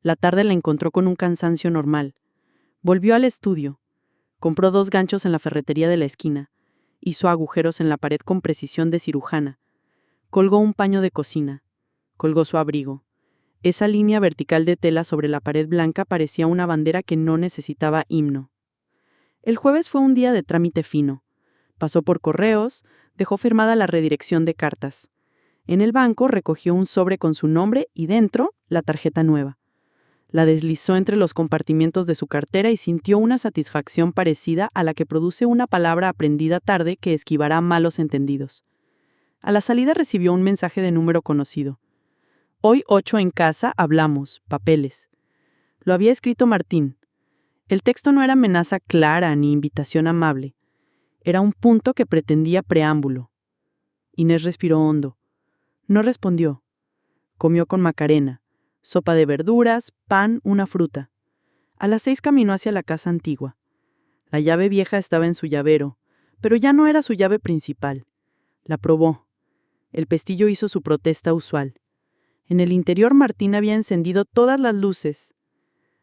La tarde la encontró con un cansancio normal. Volvió al estudio. Compró 2 ganchos en la ferretería de la esquina. Hizo agujeros en la pared con precisión de cirujana. Colgó un paño de cocina. Colgó su abrigo. Esa línea vertical de tela sobre la pared blanca parecía una bandera que no necesitaba himno. El jueves fue un día de trámite fino. Pasó por correos, dejó firmada la redirección de cartas. En el banco recogió un sobre con su nombre y dentro la tarjeta nueva. La deslizó entre los compartimientos de su cartera y sintió una satisfacción parecida a la que produce una palabra aprendida tarde que esquivará malos entendidos. A la salida recibió un mensaje de número conocido. Hoy 8 en casa, hablamos, papeles. Lo había escrito Martín. El texto no era amenaza clara ni invitación amable. Era un punto que pretendía preámbulo. Inés respiró hondo. No respondió. Comió con Macarena. Sopa de verduras, pan, una fruta. A las 6 caminó hacia la casa antigua. La llave vieja estaba en su llavero, pero ya no era su llave principal. La probó. El pestillo hizo su protesta usual. En el interior Martín había encendido todas las luces.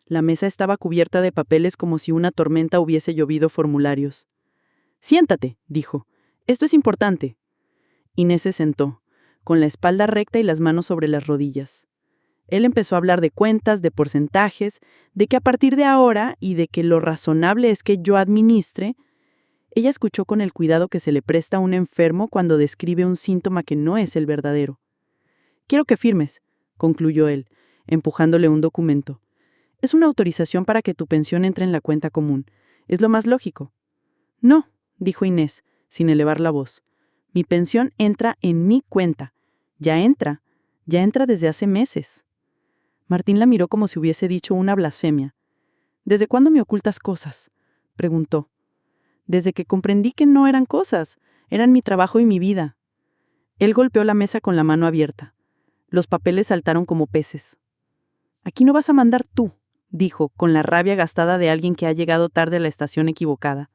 La mesa estaba cubierta de papeles como si una tormenta hubiese llovido formularios. «Siéntate», dijo. «Esto es importante». Inés se sentó, con la espalda recta y las manos sobre las rodillas. Él empezó a hablar de cuentas, de porcentajes, de que a partir de ahora y de que lo razonable es que yo administre. Ella escuchó con el cuidado que se le presta a un enfermo cuando describe un síntoma que no es el verdadero. «Quiero que firmes», concluyó él, empujándole un documento. «Es una autorización para que tu pensión entre en la cuenta común. Es lo más lógico». «No», dijo Inés, sin elevar la voz. «Mi pensión entra en mi cuenta. Ya entra desde hace meses». Martín la miró como si hubiese dicho una blasfemia. «¿Desde cuándo me ocultas cosas?», preguntó. «Desde que comprendí que no eran cosas, eran mi trabajo y mi vida». Él golpeó la mesa con la mano abierta. Los papeles saltaron como peces. «Aquí no vas a mandar tú», dijo, con la rabia gastada de alguien que ha llegado tarde a la estación equivocada.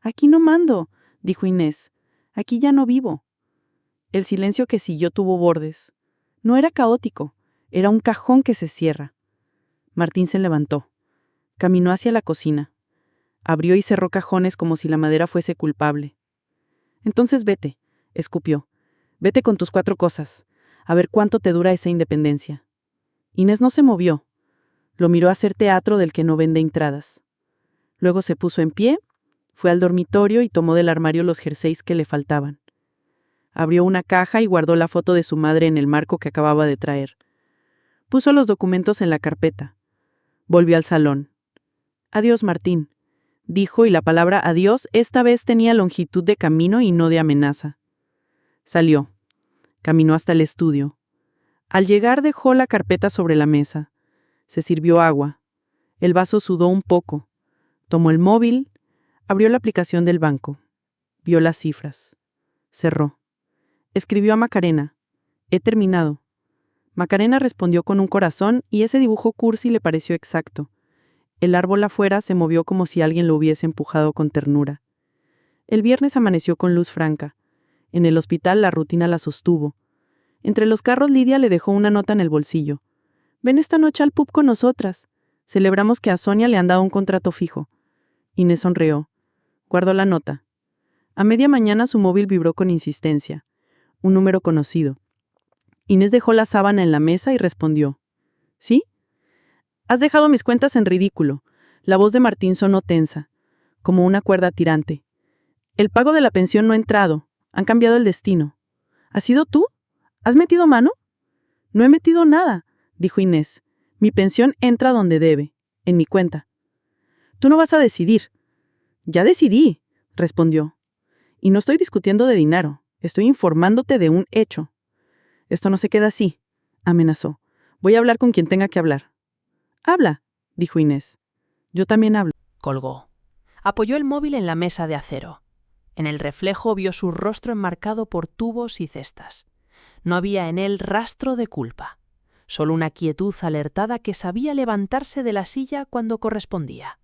«Aquí no mando», dijo Inés. «Aquí ya no vivo». El silencio que siguió tuvo bordes. No era caótico, era un cajón que se cierra. Martín se levantó. Caminó hacia la cocina. Abrió y cerró cajones como si la madera fuese culpable. «Entonces vete», escupió. «Vete con tus 4 cosas. A ver cuánto te dura esa independencia». Inés no se movió. Lo miró hacer teatro del que no vende entradas. Luego se puso en pie, fue al dormitorio y tomó del armario los jerseys que le faltaban. Abrió una caja y guardó la foto de su madre en el marco que acababa de traer. Puso los documentos en la carpeta. Volvió al salón. «Adiós, Martín», dijo, y la palabra adiós esta vez tenía longitud de camino y no de amenaza. Salió. Caminó hasta el estudio. Al llegar dejó la carpeta sobre la mesa. Se sirvió agua. El vaso sudó un poco. Tomó el móvil, abrió la aplicación del banco. Vio las cifras. Cerró. Escribió a Macarena. «He terminado». Macarena respondió con un corazón y ese dibujo cursi le pareció exacto. El árbol afuera se movió como si alguien lo hubiese empujado con ternura. El viernes amaneció con luz franca. En el hospital la rutina la sostuvo. Entre los carros Lidia le dejó una nota en el bolsillo. «Ven esta noche al pub con nosotras. Celebramos que a Sonia le han dado un contrato fijo». Inés sonrió. Guardó la nota. A media mañana su móvil vibró con insistencia. Un número conocido. Inés dejó la sábana en la mesa y respondió. «¿Sí?» «Has dejado mis cuentas en ridículo». La voz de Martín sonó tensa, como una cuerda tirante. «El pago de la pensión no ha entrado. Han cambiado el destino». «¿Has sido tú? ¿Has metido mano?» «No he metido nada», dijo Inés. «Mi pensión entra donde debe, en mi cuenta». «Tú no vas a decidir». «Ya decidí», respondió. «Y no estoy discutiendo de dinero. Estoy informándote de un hecho». «Esto no se queda así», amenazó. «Voy a hablar con quien tenga que hablar». «Habla», dijo Inés. «Yo también hablo». Colgó. Apoyó el móvil en la mesa de acero. En el reflejo vio su rostro enmarcado por tubos y cestas. No había en él rastro de culpa, solo una quietud alertada que sabía levantarse de la silla cuando correspondía.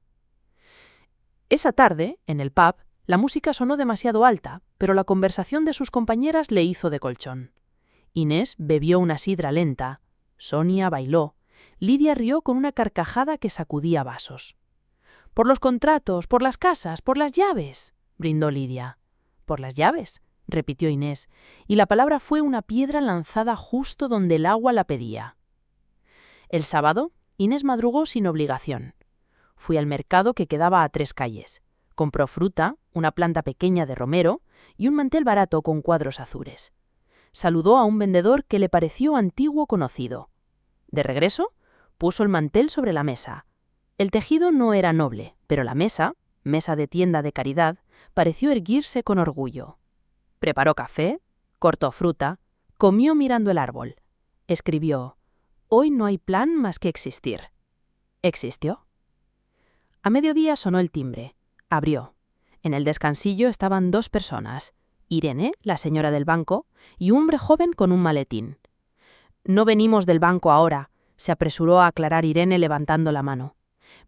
Esa tarde, en el pub, la música sonó demasiado alta, pero la conversación de sus compañeras le hizo de colchón. Inés bebió una sidra lenta, Sonia bailó, Lidia rió con una carcajada que sacudía vasos. «Por los contratos, por las casas, por las llaves», brindó Lidia. «Por las llaves», repitió Inés, y la palabra fue una piedra lanzada justo donde el agua la pedía. El sábado, Inés madrugó sin obligación. Fui al mercado que quedaba a 3 calles. Compró fruta, una planta pequeña de romero y un mantel barato con cuadros azules. Saludó a un vendedor que le pareció antiguo conocido. De regreso, puso el mantel sobre la mesa. El tejido no era noble, pero la mesa de tienda de caridad, pareció erguirse con orgullo. Preparó café, cortó fruta, comió mirando el árbol. Escribió: «Hoy no hay plan más que existir». Existió. A mediodía sonó el timbre. Abrió. En el descansillo estaban 2 personas, Irene, la señora del banco, y un hombre joven con un maletín. «No venimos del banco ahora», se apresuró a aclarar Irene levantando la mano.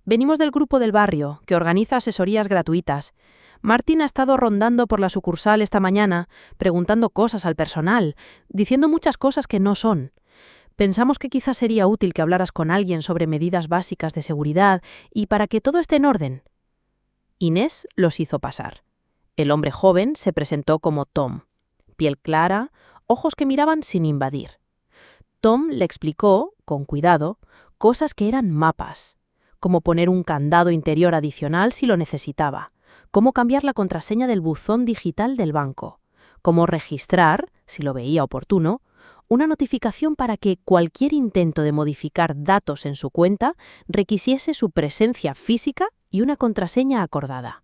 «Venimos del grupo del barrio, que organiza asesorías gratuitas. Martín ha estado rondando por la sucursal esta mañana, preguntando cosas al personal, diciendo muchas cosas que no son. Pensamos que quizás sería útil que hablaras con alguien sobre medidas básicas de seguridad y para que todo esté en orden». Inés los hizo pasar. El hombre joven se presentó como Tom. Piel clara, ojos que miraban sin invadir. Tom le explicó, con cuidado, cosas que eran mapas. Cómo poner un candado interior adicional si lo necesitaba, cómo cambiar la contraseña del buzón digital del banco, cómo registrar, si lo veía oportuno, una notificación para que cualquier intento de modificar datos en su cuenta requisiese su presencia física y una contraseña acordada.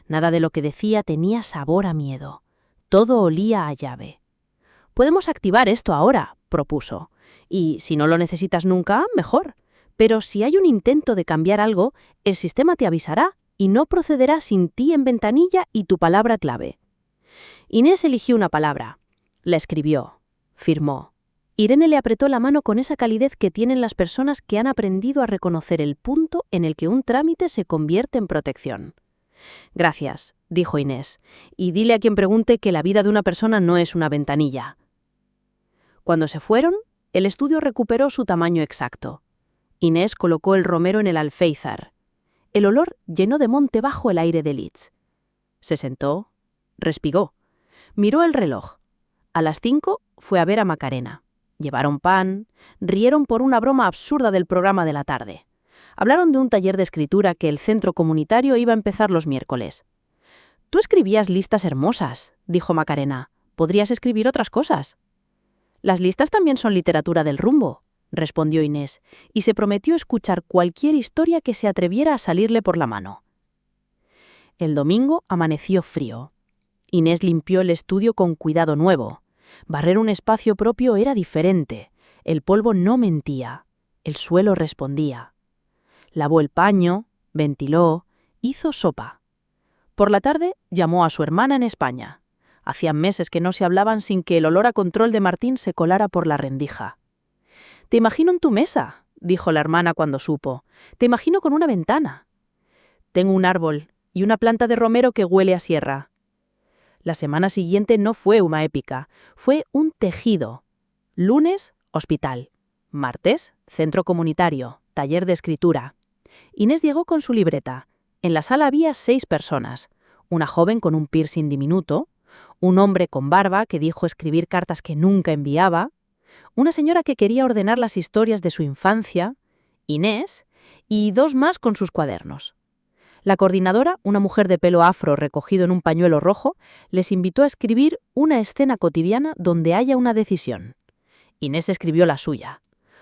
Nada de lo que decía tenía sabor a miedo. Todo olía a llave. «Podemos activar esto ahora», propuso. «Y si no lo necesitas nunca, mejor. Pero si hay un intento de cambiar algo, el sistema te avisará y no procederá sin ti en ventanilla y tu palabra clave». Inés eligió una palabra. La escribió. Firmó. Irene le apretó la mano con esa calidez que tienen las personas que han aprendido a reconocer el punto en el que un trámite se convierte en protección. «Gracias», dijo Inés, «y dile a quien pregunte que la vida de una persona no es una ventanilla». Cuando se fueron, el estudio recuperó su tamaño exacto. Inés colocó el romero en el alféizar. El olor llenó de monte bajo el aire de Leeds. Se sentó, respigó, miró el reloj. A las 5 fue a ver a Macarena. Llevaron pan, rieron por una broma absurda del programa de la tarde. Hablaron de un taller de escritura que el centro comunitario iba a empezar los miércoles. «Tú escribías listas hermosas», dijo Macarena. «Podrías escribir otras cosas». «Las listas también son literatura del rumbo», respondió Inés, y se prometió escuchar cualquier historia que se atreviera a salirle por la mano. El domingo amaneció frío. Inés limpió el estudio con cuidado nuevo. Barrer un espacio propio era diferente. El polvo no mentía. El suelo respondía. Lavó el paño, ventiló, hizo sopa. Por la tarde llamó a su hermana en España. Hacían meses que no se hablaban sin que el olor a control de Martín se colara por la rendija. «Te imagino en tu mesa», dijo la hermana cuando supo. «Te imagino con una ventana». «Tengo un árbol y una planta de romero que huele a sierra». La semana siguiente no fue una épica, fue un tejido. Lunes, hospital. Martes, centro comunitario, taller de escritura. Inés llegó con su libreta. En la sala había 6 personas. Una joven con un piercing diminuto, un hombre con barba que dijo escribir cartas que nunca enviaba, una señora que quería ordenar las historias de su infancia, Inés, y 2 más con sus cuadernos. La coordinadora, una mujer de pelo afro recogido en un pañuelo rojo, les invitó a escribir una escena cotidiana donde haya una decisión. Inés escribió la suya.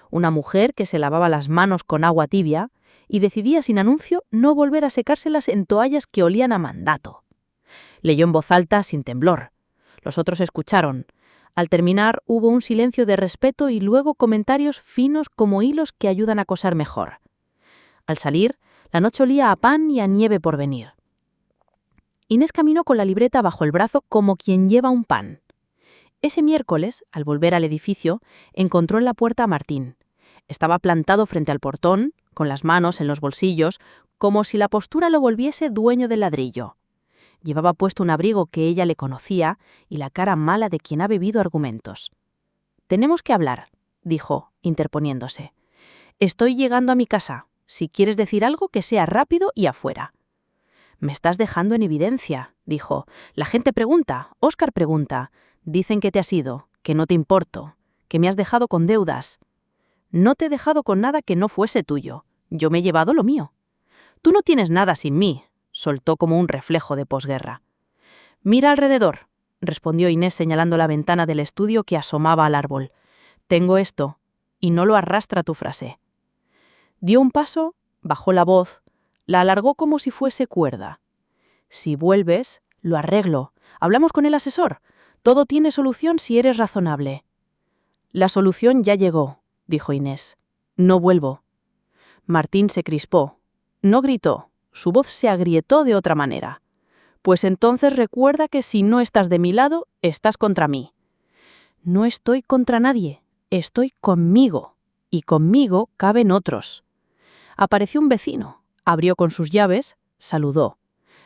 Una mujer que se lavaba las manos con agua tibia y decidía sin anuncio no volver a secárselas en toallas que olían a mandato. Leyó en voz alta sin temblor. Los otros escucharon. Al terminar hubo un silencio de respeto y luego comentarios finos como hilos que ayudan a coser mejor. Al salir, la noche olía a pan y a nieve por venir. Inés caminó con la libreta bajo el brazo como quien lleva un pan. Ese miércoles, al volver al edificio, encontró en la puerta a Martín. Estaba plantado frente al portón, con las manos en los bolsillos, como si la postura lo volviese dueño del ladrillo. Llevaba puesto un abrigo que ella le conocía y la cara mala de quien ha bebido argumentos. «Tenemos que hablar», dijo, interponiéndose. «Estoy llegando a mi casa. Si quieres decir algo, que sea rápido y afuera». «Me estás dejando en evidencia», dijo. «La gente pregunta, Óscar pregunta. Dicen que te has ido, que no te importo, que me has dejado con deudas». No te he dejado con nada que no fuese tuyo. Yo me he llevado lo mío. Tú no tienes nada sin mí, soltó como un reflejo de posguerra. Mira alrededor, respondió Inés señalando la ventana del estudio que asomaba al árbol. Tengo esto, y no lo arrastra tu frase. Dio un paso, bajó la voz, la alargó como si fuese cuerda. Si vuelves, lo arreglo. Hablamos con el asesor. Todo tiene solución si eres razonable. La solución ya llegó, dijo Inés. No vuelvo. Martín se crispó. No gritó. Su voz se agrietó de otra manera. Pues entonces recuerda que si no estás de mi lado, estás contra mí. No estoy contra nadie. Estoy conmigo. Y conmigo caben otros. Apareció un vecino. Abrió con sus llaves. Saludó.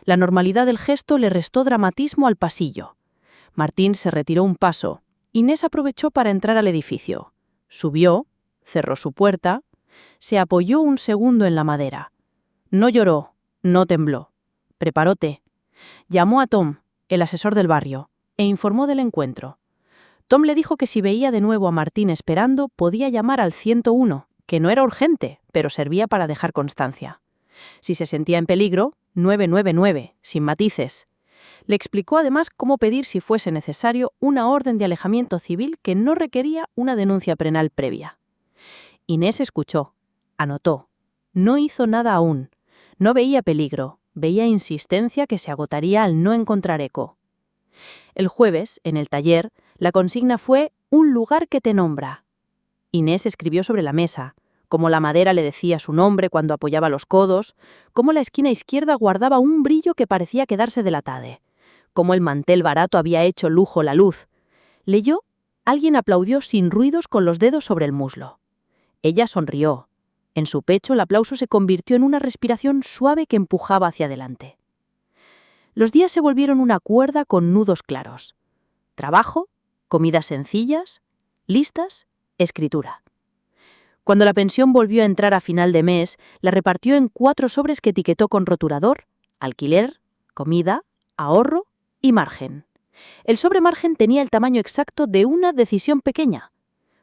La normalidad del gesto le restó dramatismo al pasillo. Martín se retiró un paso. Inés aprovechó para entrar al edificio. Subió, cerró su puerta, se apoyó un segundo en la madera. No lloró, no tembló. Preparó té. Llamó a Tom, el asesor del barrio, e informó del encuentro. Tom le dijo que si veía de nuevo a Martín esperando, podía llamar al 101, que no era urgente, pero servía para dejar constancia. Si se sentía en peligro, 999, sin matices. Le explicó además cómo pedir si fuese necesario una orden de alejamiento civil que no requería una denuncia penal previa. Inés escuchó, anotó. No hizo nada aún. No veía peligro, veía insistencia que se agotaría al no encontrar eco. El jueves, en el taller, la consigna fue «un lugar que te nombra». Inés escribió sobre la mesa, cómo la madera le decía su nombre cuando apoyaba los codos, cómo la esquina izquierda guardaba un brillo que parecía quedarse delatade, cómo el mantel barato había hecho lujo la luz. Leyó, alguien aplaudió sin ruidos con los dedos sobre el muslo. Ella sonrió. En su pecho el aplauso se convirtió en una respiración suave que empujaba hacia adelante. Los días se volvieron una cuerda con nudos claros. Trabajo, comidas sencillas, listas, escritura. Cuando la pensión volvió a entrar a final de mes, la repartió en 4 sobres que etiquetó con roturador, alquiler, comida, ahorro y margen. El sobre margen tenía el tamaño exacto de una decisión pequeña.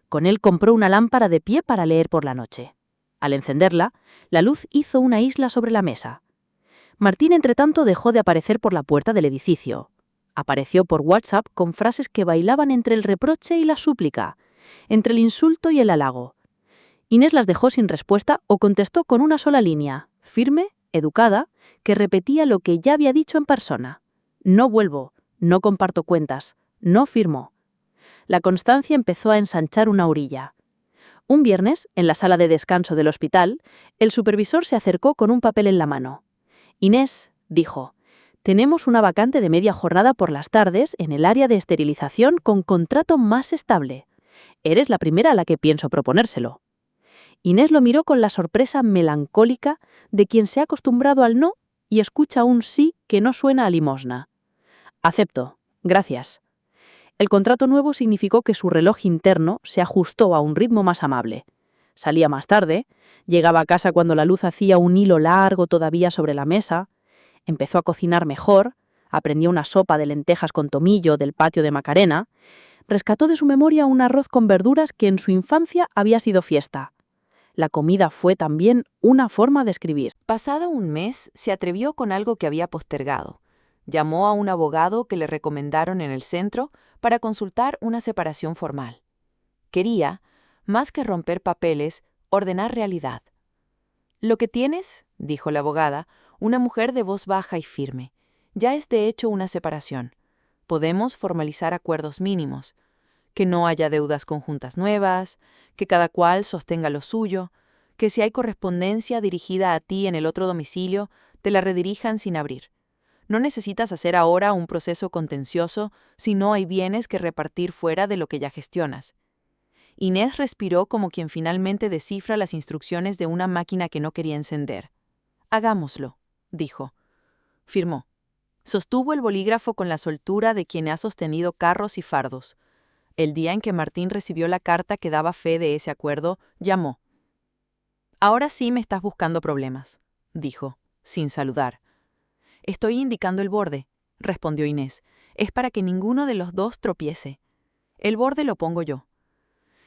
Con él compró una lámpara de pie para leer por la noche. Al encenderla, la luz hizo una isla sobre la mesa. Martín, entretanto, dejó de aparecer por la puerta del edificio. Apareció por WhatsApp con frases que bailaban entre el reproche y la súplica, entre el insulto y el halago. Inés las dejó sin respuesta o contestó con una sola línea, firme, educada, que repetía lo que ya había dicho en persona. No vuelvo, no comparto cuentas, no firmo. La constancia empezó a ensanchar una orilla. Un viernes, en la sala de descanso del hospital, el supervisor se acercó con un papel en la mano. Inés, dijo, tenemos una vacante de media jornada por las tardes en el área de esterilización con contrato más estable. Eres la primera a la que pienso proponérselo. Inés lo miró con la sorpresa melancólica de quien se ha acostumbrado al no y escucha un sí que no suena a limosna. Acepto, gracias. El contrato nuevo significó que su reloj interno se ajustó a un ritmo más amable. Salía más tarde, llegaba a casa cuando la luz hacía un hilo largo todavía sobre la mesa, empezó a cocinar mejor, aprendió una sopa de lentejas con tomillo del patio de Macarena, rescató de su memoria un arroz con verduras que en su infancia había sido fiesta. La comida fue también una forma de escribir. Pasado un mes, se atrevió con algo que había postergado. Llamó a un abogado que le recomendaron en el centro para consultar una separación formal. Quería, más que romper papeles, ordenar realidad. «Lo que tienes», dijo la abogada, una mujer de voz baja y firme, «ya es de hecho una separación. Podemos formalizar acuerdos mínimos. Que no haya deudas conjuntas nuevas, que cada cual sostenga lo suyo, que si hay correspondencia dirigida a ti en el otro domicilio, te la redirijan sin abrir. No necesitas hacer ahora un proceso contencioso si no hay bienes que repartir fuera de lo que ya gestionas». Inés respiró como quien finalmente descifra las instrucciones de una máquina que no quería encender. «Hagámoslo», dijo. Firmó. Sostuvo el bolígrafo con la soltura de quien ha sostenido carros y fardos. El día en que Martín recibió la carta que daba fe de ese acuerdo, llamó. «Ahora sí me estás buscando problemas», dijo, sin saludar. «Estoy indicando el borde», respondió Inés. «Es para que ninguno de los dos tropiece. El borde lo pongo yo».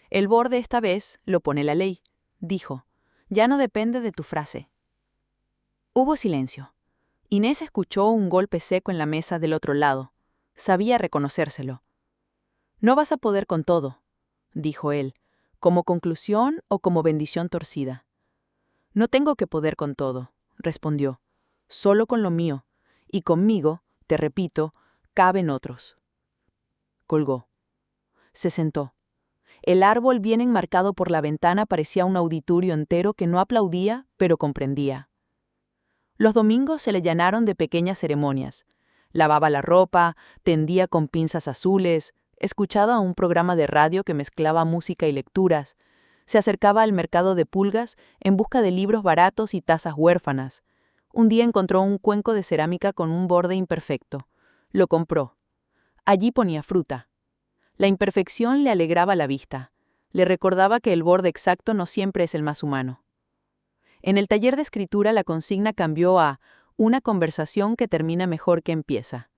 El borde esta vez lo pone la ley, dijo. Ya no depende de tu frase. Hubo silencio. Inés escuchó un golpe seco en la mesa del otro lado. Sabía reconocérselo. No vas a poder con todo, dijo él, como conclusión o como bendición torcida. No tengo que poder con todo, respondió. Solo con lo mío, y conmigo, te repito, caben otros. Colgó. Se sentó. El árbol bien enmarcado por la ventana parecía un auditorio entero que no aplaudía, pero comprendía. Los domingos se le llenaron de pequeñas ceremonias. Lavaba la ropa, tendía con pinzas azules, escuchaba un programa de radio que mezclaba música y lecturas, se acercaba al mercado de pulgas en busca de libros baratos y tazas huérfanas. Un día encontró un cuenco de cerámica con un borde imperfecto. Lo compró. Allí ponía fruta. La imperfección le alegraba la vista. Le recordaba que el borde exacto no siempre es el más humano. En el taller de escritura la consigna cambió a una conversación que termina mejor que empieza.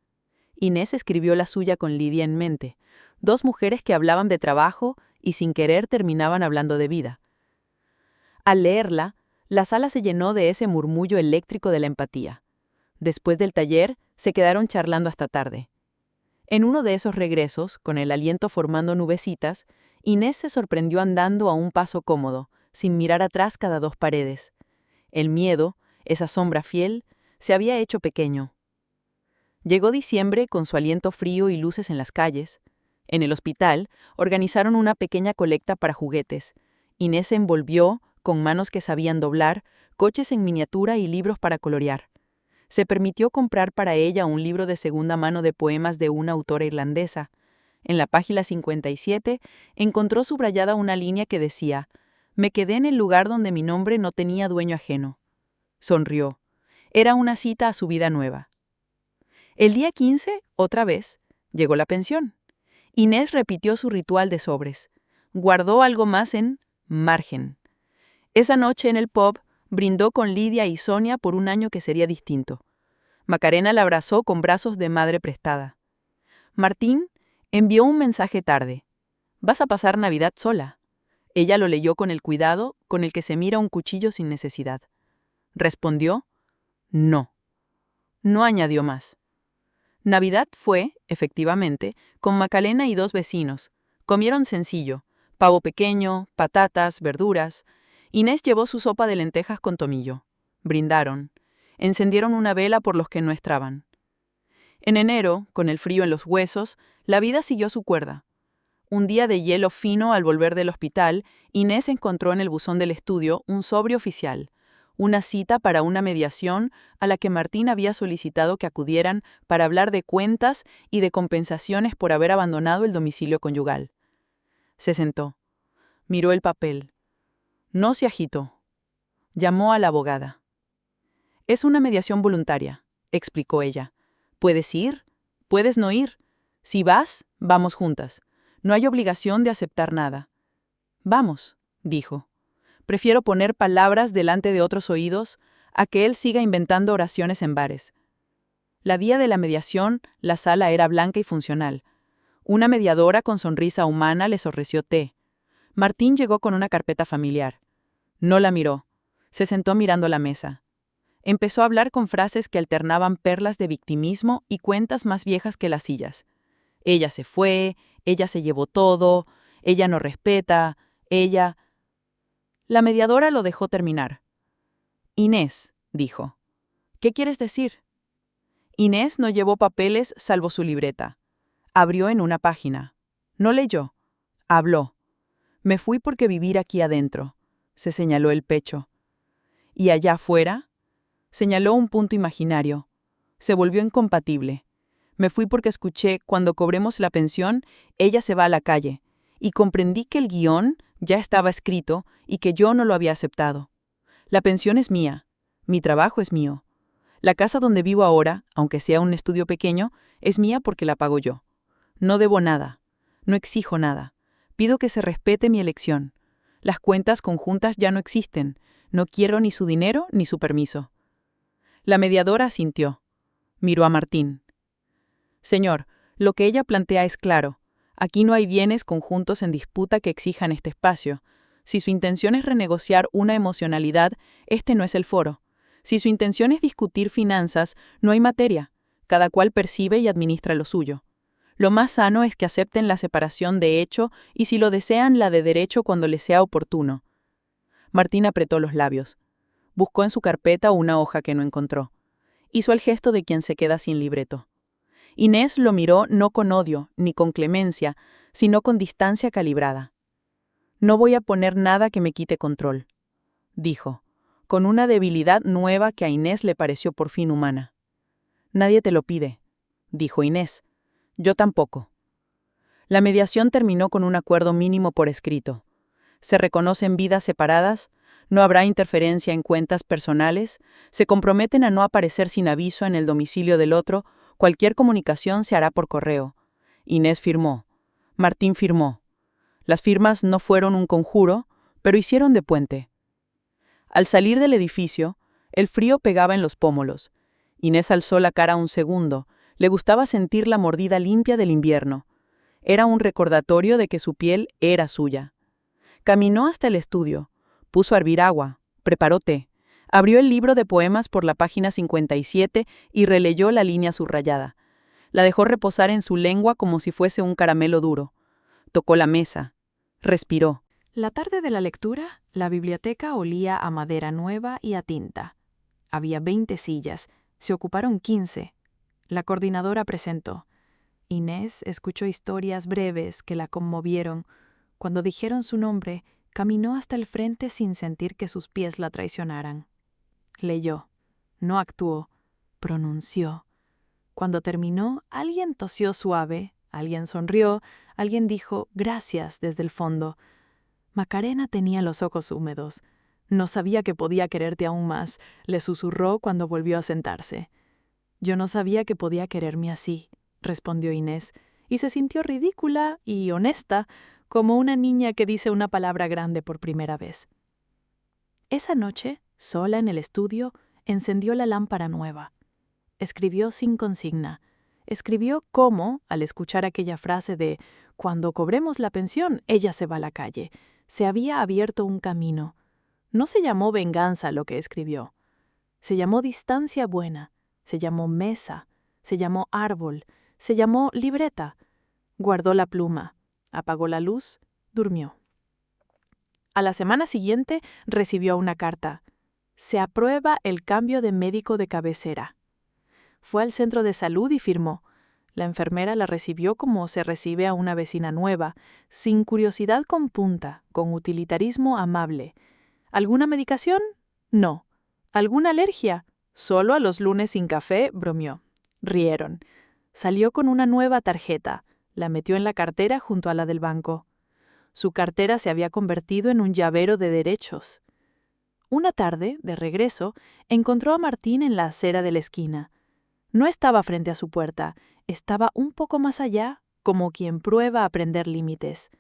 Inés escribió la suya con Lidia en mente, dos mujeres que hablaban de trabajo y sin querer terminaban hablando de vida. Al leerla, la sala se llenó de ese murmullo eléctrico de la empatía. Después del taller, se quedaron charlando hasta tarde. En uno de esos regresos, con el aliento formando nubecitas, Inés se sorprendió andando a un paso cómodo, sin mirar atrás cada 2 paredes. El miedo, esa sombra fiel, se había hecho pequeño. Llegó diciembre con su aliento frío y luces en las calles. En el hospital, organizaron una pequeña colecta para juguetes. Inés se envolvió, con manos que sabían doblar, coches en miniatura y libros para colorear. Se permitió comprar para ella un libro de segunda mano de poemas de una autora irlandesa. En la página 57 encontró subrayada una línea que decía: «Me quedé en el lugar donde mi nombre no tenía dueño ajeno». Sonrió. Era una cita a su vida nueva. El día 15, otra vez, llegó la pensión. Inés repitió su ritual de sobres. Guardó algo más en margen. Esa noche en el pub, brindó con Lidia y Sonia por un año que sería distinto. Macarena la abrazó con brazos de madre prestada. Martín envió un mensaje tarde. «Vas a pasar Navidad sola». Ella lo leyó con el cuidado con el que se mira un cuchillo sin necesidad. Respondió: «No». No añadió más. Navidad fue, efectivamente, con Macarena y 2 vecinos. Comieron sencillo: pavo pequeño, patatas, verduras. Inés llevó su sopa de lentejas con tomillo. Brindaron. Encendieron una vela por los que no estaban. En enero, con el frío en los huesos, la vida siguió su cuerda. Un día de hielo fino al volver del hospital, Inés encontró en el buzón del estudio un sobre oficial, una cita para una mediación a la que Martín había solicitado que acudieran para hablar de cuentas y de compensaciones por haber abandonado el domicilio conyugal. Se sentó. Miró el papel. No se agitó. Llamó a la abogada. «Es una mediación voluntaria», explicó ella. «Puedes ir, puedes no ir. Si vas, vamos juntas. No hay obligación de aceptar nada». «Vamos», dijo. «Prefiero poner palabras delante de otros oídos a que él siga inventando oraciones en bares». La día de la mediación, la sala era blanca y funcional. Una mediadora con sonrisa humana les ofreció té. Martín llegó con una carpeta familiar. No la miró. Se sentó mirando la mesa. Empezó a hablar con frases que alternaban perlas de victimismo y cuentas más viejas que las sillas. Ella se fue, ella se llevó todo, ella no respeta, ella... La mediadora lo dejó terminar. «Inés», dijo. «¿Qué quieres decir?» Inés no llevó papeles salvo su libreta. Abrió en una página. No leyó. Habló. «Me fui porque vivir aquí adentro», se señaló el pecho. «¿Y allá afuera?» Señaló un punto imaginario. Se volvió incompatible. «Me fui porque escuché, cuando cobremos la pensión, ella se va a la calle, y comprendí que el guión ya estaba escrito y que yo no lo había aceptado. La pensión es mía, mi trabajo es mío. La casa donde vivo ahora, aunque sea un estudio pequeño, es mía porque la pago yo. No debo nada, no exijo nada. Pido que se respete mi elección. Las cuentas conjuntas ya no existen. No quiero ni su dinero ni su permiso». La mediadora asintió. Miró a Martín. «Señor, lo que ella plantea es claro. Aquí no hay bienes conjuntos en disputa que exijan este espacio. Si su intención es renegociar una emocionalidad, este no es el foro. Si su intención es discutir finanzas, no hay materia. Cada cual percibe y administra lo suyo. Lo más sano es que acepten la separación de hecho y, si lo desean, la de derecho cuando les sea oportuno. Martín apretó los labios. Buscó en su carpeta una hoja que no encontró. Hizo el gesto de quien se queda sin libreto. Inés lo miró no con odio ni con clemencia, sino con distancia calibrada. «No voy a poner nada que me quite control», dijo, con una debilidad nueva que a Inés le pareció por fin humana. «Nadie te lo pide», dijo Inés. «Yo tampoco». La mediación terminó con un acuerdo mínimo por escrito. Se reconocen vidas separadas, no habrá interferencia en cuentas personales, se comprometen a no aparecer sin aviso en el domicilio del otro, cualquier comunicación se hará por correo. Inés firmó. Martín firmó. Las firmas no fueron un conjuro, pero hicieron de puente. Al salir del edificio, el frío pegaba en los pómulos. Inés alzó la cara un segundo. Le gustaba sentir la mordida limpia del invierno. Era un recordatorio de que su piel era suya. Caminó hasta el estudio. Puso a hervir agua. Preparó té. Abrió el libro de poemas por la página 57 y releyó la línea subrayada. La dejó reposar en su lengua como si fuese un caramelo duro. Tocó la mesa. Respiró. La tarde de la lectura, la biblioteca olía a madera nueva y a tinta. Había 20 sillas, se ocuparon 15. La coordinadora presentó. Inés escuchó historias breves que la conmovieron. Cuando dijeron su nombre, caminó hasta el frente sin sentir que sus pies la traicionaran. Leyó, no actuó, pronunció. Cuando terminó, alguien tosió suave, alguien sonrió, alguien dijo gracias desde el fondo. Macarena tenía los ojos húmedos. No sabía que podía quererte aún más, le susurró cuando volvió a sentarse. Yo no sabía que podía quererme así, respondió Inés, y se sintió ridícula y honesta, como una niña que dice una palabra grande por primera vez. Esa noche, sola en el estudio, encendió la lámpara nueva. Escribió sin consigna. Escribió cómo, al escuchar aquella frase de «cuando cobremos la pensión, ella se va a la calle», se había abierto un camino. No se llamó venganza lo que escribió. Se llamó distancia buena, se llamó mesa, se llamó árbol, se llamó libreta. Guardó la pluma, apagó la luz, durmió. A la semana siguiente recibió una carta. Se aprueba el cambio de médico de cabecera. Fue al centro de salud y firmó. La enfermera la recibió como se recibe a una vecina nueva, sin curiosidad con punta, con utilitarismo amable. ¿Alguna medicación? No. ¿Alguna alergia? Solo a los lunes sin café, bromeó. Rieron. Salió con una nueva tarjeta. La metió en la cartera junto a la del banco. Su cartera se había convertido en un llavero de derechos. Una tarde, de regreso, encontró a Martín en la acera de la esquina. No estaba frente a su puerta, estaba un poco más allá, como quien prueba aprender límites.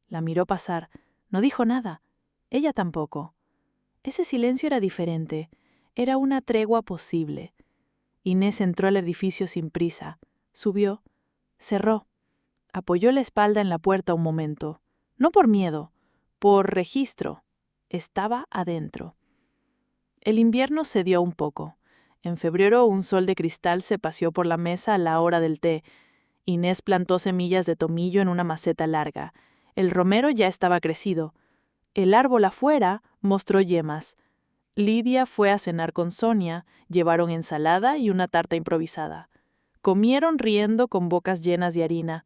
La miró pasar, no dijo nada, ella tampoco. Ese silencio era diferente, era una tregua posible. Inés entró al edificio sin prisa, subió, cerró, apoyó la espalda en la puerta un momento. No por miedo, por registro. Estaba adentro. El invierno cedió un poco. En febrero un sol de cristal se paseó por la mesa a la hora del té. Inés plantó semillas de tomillo en una maceta larga. El romero ya estaba crecido. El árbol afuera mostró yemas. Lidia fue a cenar con Sonia, llevaron ensalada y una tarta improvisada. Comieron riendo con bocas llenas de harina.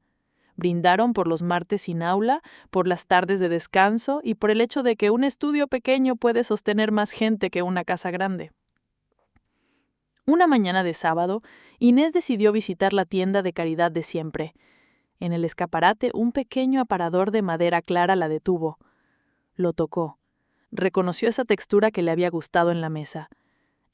Brindaron por los martes sin aula, por las tardes de descanso y por el hecho de que un estudio pequeño puede sostener más gente que una casa grande. Una mañana de sábado, Inés decidió visitar la tienda de caridad de siempre. En el escaparate, un pequeño aparador de madera clara la detuvo. Lo tocó. Reconoció esa textura que le había gustado en la mesa.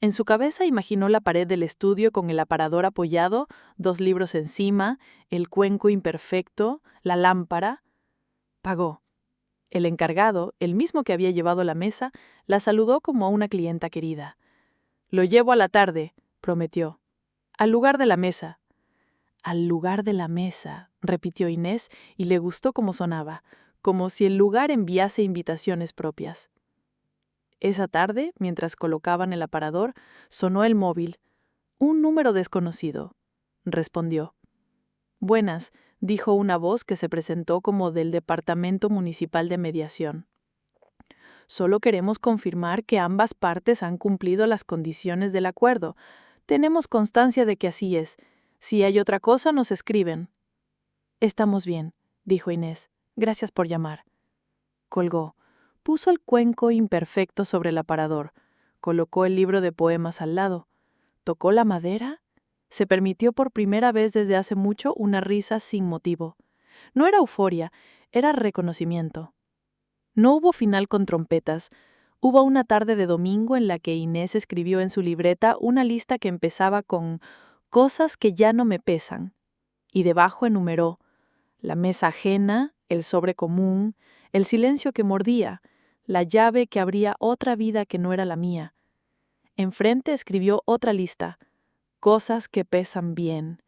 En su cabeza imaginó la pared del estudio con el aparador apoyado, 2 libros encima, el cuenco imperfecto, la lámpara. Pagó. El encargado, el mismo que había llevado la mesa, la saludó como a una clienta querida. «Lo llevo a la tarde», prometió. «Al lugar de la mesa». Al lugar de la mesa, repitió Inés y le gustó cómo sonaba, como si el lugar enviase invitaciones propias. Esa tarde, mientras colocaban el aparador, sonó el móvil. Un número desconocido. Respondió. Buenas, dijo una voz que se presentó como del Departamento Municipal de Mediación. Solo queremos confirmar que ambas partes han cumplido las condiciones del acuerdo. Tenemos constancia de que así es. Si hay otra cosa, nos escriben. Estamos bien, dijo Inés. Gracias por llamar. Colgó. Puso el cuenco imperfecto sobre el aparador. Colocó el libro de poemas al lado. Tocó la madera. Se permitió por primera vez desde hace mucho una risa sin motivo. No era euforia, era reconocimiento. No hubo final con trompetas. Hubo una tarde de domingo en la que Inés escribió en su libreta una lista que empezaba con cosas que ya no me pesan, y debajo enumeró la mesa ajena, el sobre común, el silencio que mordía, la llave que abría otra vida que no era la mía. Enfrente escribió otra lista, cosas que pesan bien,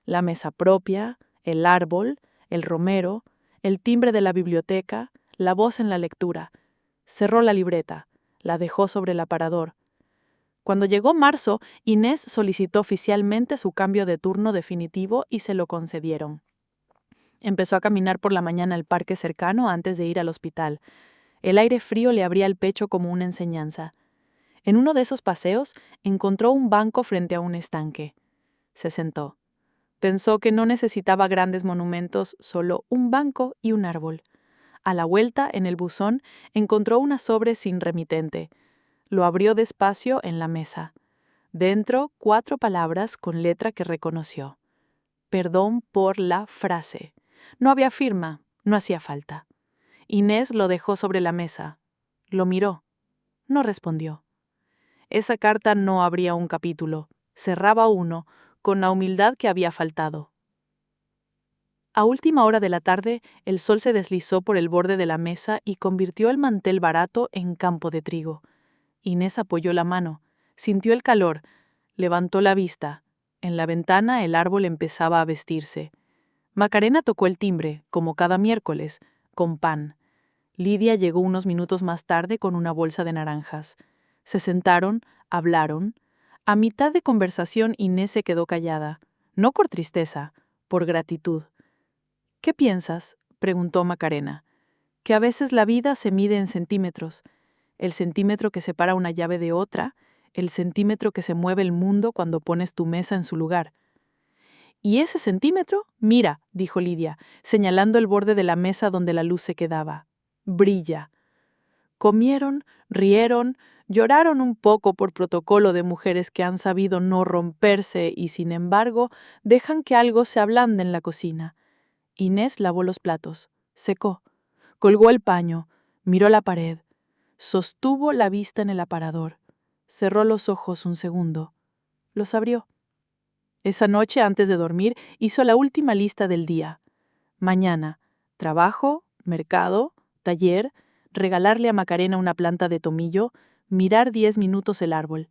la mesa propia, el árbol, el romero, el timbre de la biblioteca, la voz en la lectura. Cerró la libreta, la dejó sobre el aparador. Cuando llegó marzo, Inés solicitó oficialmente su cambio de turno definitivo y se lo concedieron. Empezó a caminar por la mañana al parque cercano antes de ir al hospital. El aire frío le abría el pecho como una enseñanza. En uno de esos paseos, encontró un banco frente a un estanque. Se sentó. Pensó que no necesitaba grandes monumentos, solo un banco y un árbol. A la vuelta, en el buzón, encontró una sobre sin remitente. Lo abrió despacio en la mesa. Dentro, 4 palabras con letra que reconoció. Perdón por la frase. No había firma, no hacía falta. Inés lo dejó sobre la mesa. Lo miró. No respondió. Esa carta no abría un capítulo, cerraba uno, con la humildad que había faltado. A última hora de la tarde, el sol se deslizó por el borde de la mesa y convirtió el mantel barato en campo de trigo. Inés apoyó la mano, sintió el calor, levantó la vista. En la ventana el árbol empezaba a vestirse. Macarena tocó el timbre, como cada miércoles, con pan. Lidia llegó unos minutos más tarde con una bolsa de naranjas. Se sentaron, hablaron. A mitad de conversación Inés se quedó callada, no por tristeza, por gratitud. ¿Qué piensas?, preguntó Macarena. Que a veces la vida se mide en centímetros. El centímetro que separa una llave de otra, el centímetro que se mueve el mundo cuando pones tu mesa en su lugar. ¿Y ese centímetro? Mira, dijo Lidia, señalando el borde de la mesa donde la luz se quedaba. Brilla. Comieron, rieron, lloraron un poco por protocolo de mujeres que han sabido no romperse y, sin embargo, dejan que algo se ablande en la cocina. Inés lavó los platos, secó, colgó el paño, miró la pared, sostuvo la vista en el aparador, cerró los ojos un segundo, los abrió. Esa noche, antes de dormir, hizo la última lista del día. Mañana, trabajo, mercado, taller, regalarle a Macarena una planta de tomillo, mirar 10 minutos el árbol.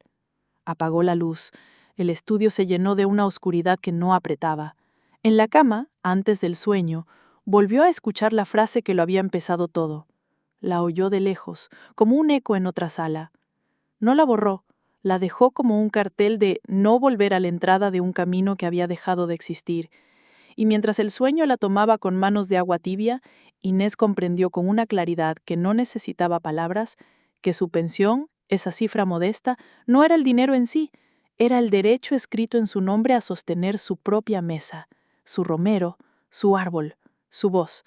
Apagó la luz. El estudio se llenó de una oscuridad que no apretaba. En la cama, antes del sueño, volvió a escuchar la frase que lo había empezado todo. La oyó de lejos, como un eco en otra sala. No la borró, la dejó como un cartel de no volver a la entrada de un camino que había dejado de existir. Y mientras el sueño la tomaba con manos de agua tibia, Inés comprendió con una claridad que no necesitaba palabras, que su pensión, esa cifra modesta, no era el dinero en sí, era el derecho escrito en su nombre a sostener su propia mesa, su romero, su árbol, su voz.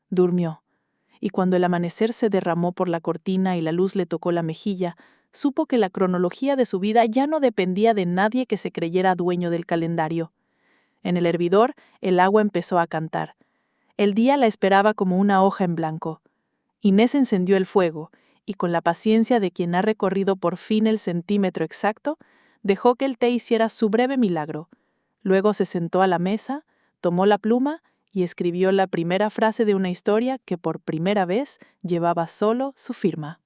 Durmió, y cuando el amanecer se derramó por la cortina y la luz le tocó la mejilla, supo que la cronología de su vida ya no dependía de nadie que se creyera dueño del calendario. En el hervidor, el agua empezó a cantar. El día la esperaba como una hoja en blanco. Inés encendió el fuego, y con la paciencia de quien ha recorrido por fin el centímetro exacto, dejó que el té hiciera su breve milagro. Luego se sentó a la mesa, tomó la pluma y escribió la primera frase de una historia que por primera vez llevaba solo su firma.